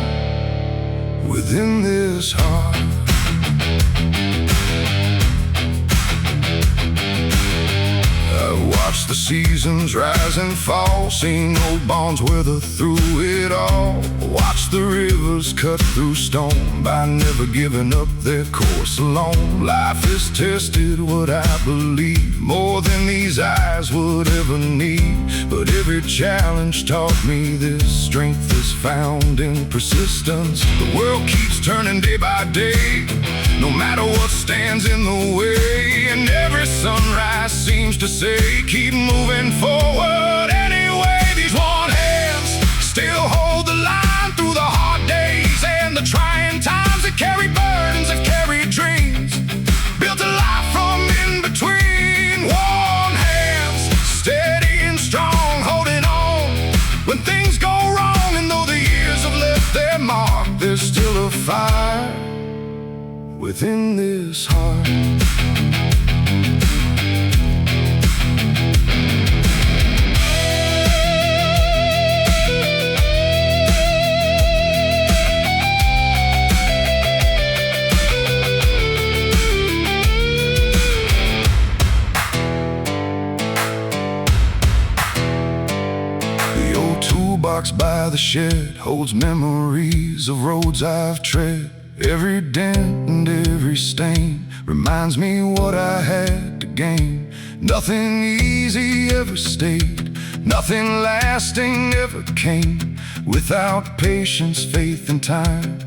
within this heart. Watch the seasons rise and fall, seen old bonds weather through it all. Watch the rivers cut through stone by never giving up their course alone. Life has tested what I believe more than these eyes would ever need. But every challenge taught me this: strength is found in persistence. The world keeps turning day by day, no matter what stands in the way. And every sunrise seems to say, keep moving forward anyway. These warm hands still hold the line through the hard days and the trying times, that carried burdens, that carried dreams, built a life from in between. Warm hands, steady and strong, holding on when things go wrong. And though the years have left their mark, there's still a fire within this heart. Box by the shed holds memories of roads I've tread. Every dent and every stain reminds me what I had to gain. Nothing easy ever stayed, nothing lasting ever came without patience, faith, and time.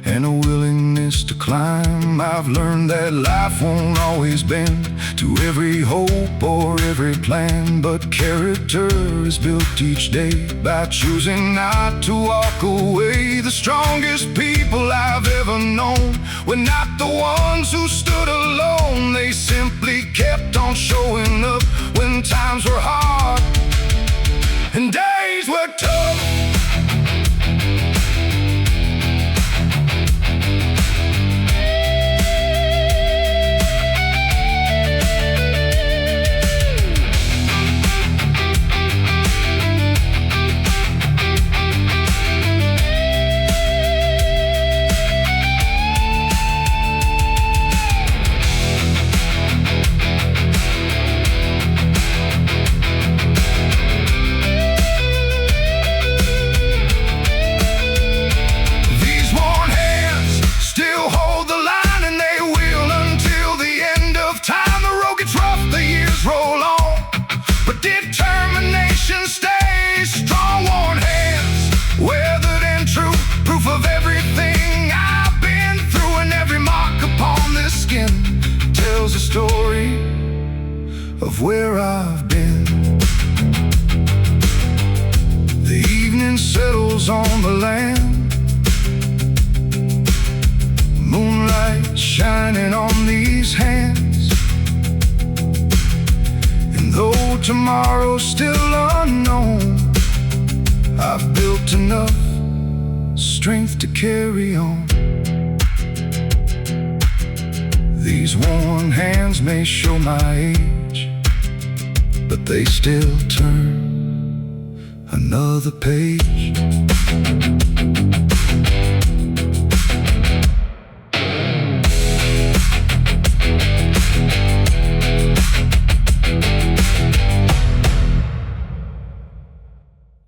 and a willingness to climb. I've learned that life won't always bend to every hope or every plan, but character is built each day by choosing not to walk away. The strongest people I've ever known were not the ones who stood alone. They simply kept on showing up when times were hard and days were tough. Roll on, but determination stays strong. Worn hands, weathered and true, proof of everything I've been through, and every mark upon this skin tells a story of where I've been. The evening settles on the land, moonlight shining on these hands. Though tomorrow's still unknown, I've built enough strength to carry on. These worn hands may show my age, but they still turn another page.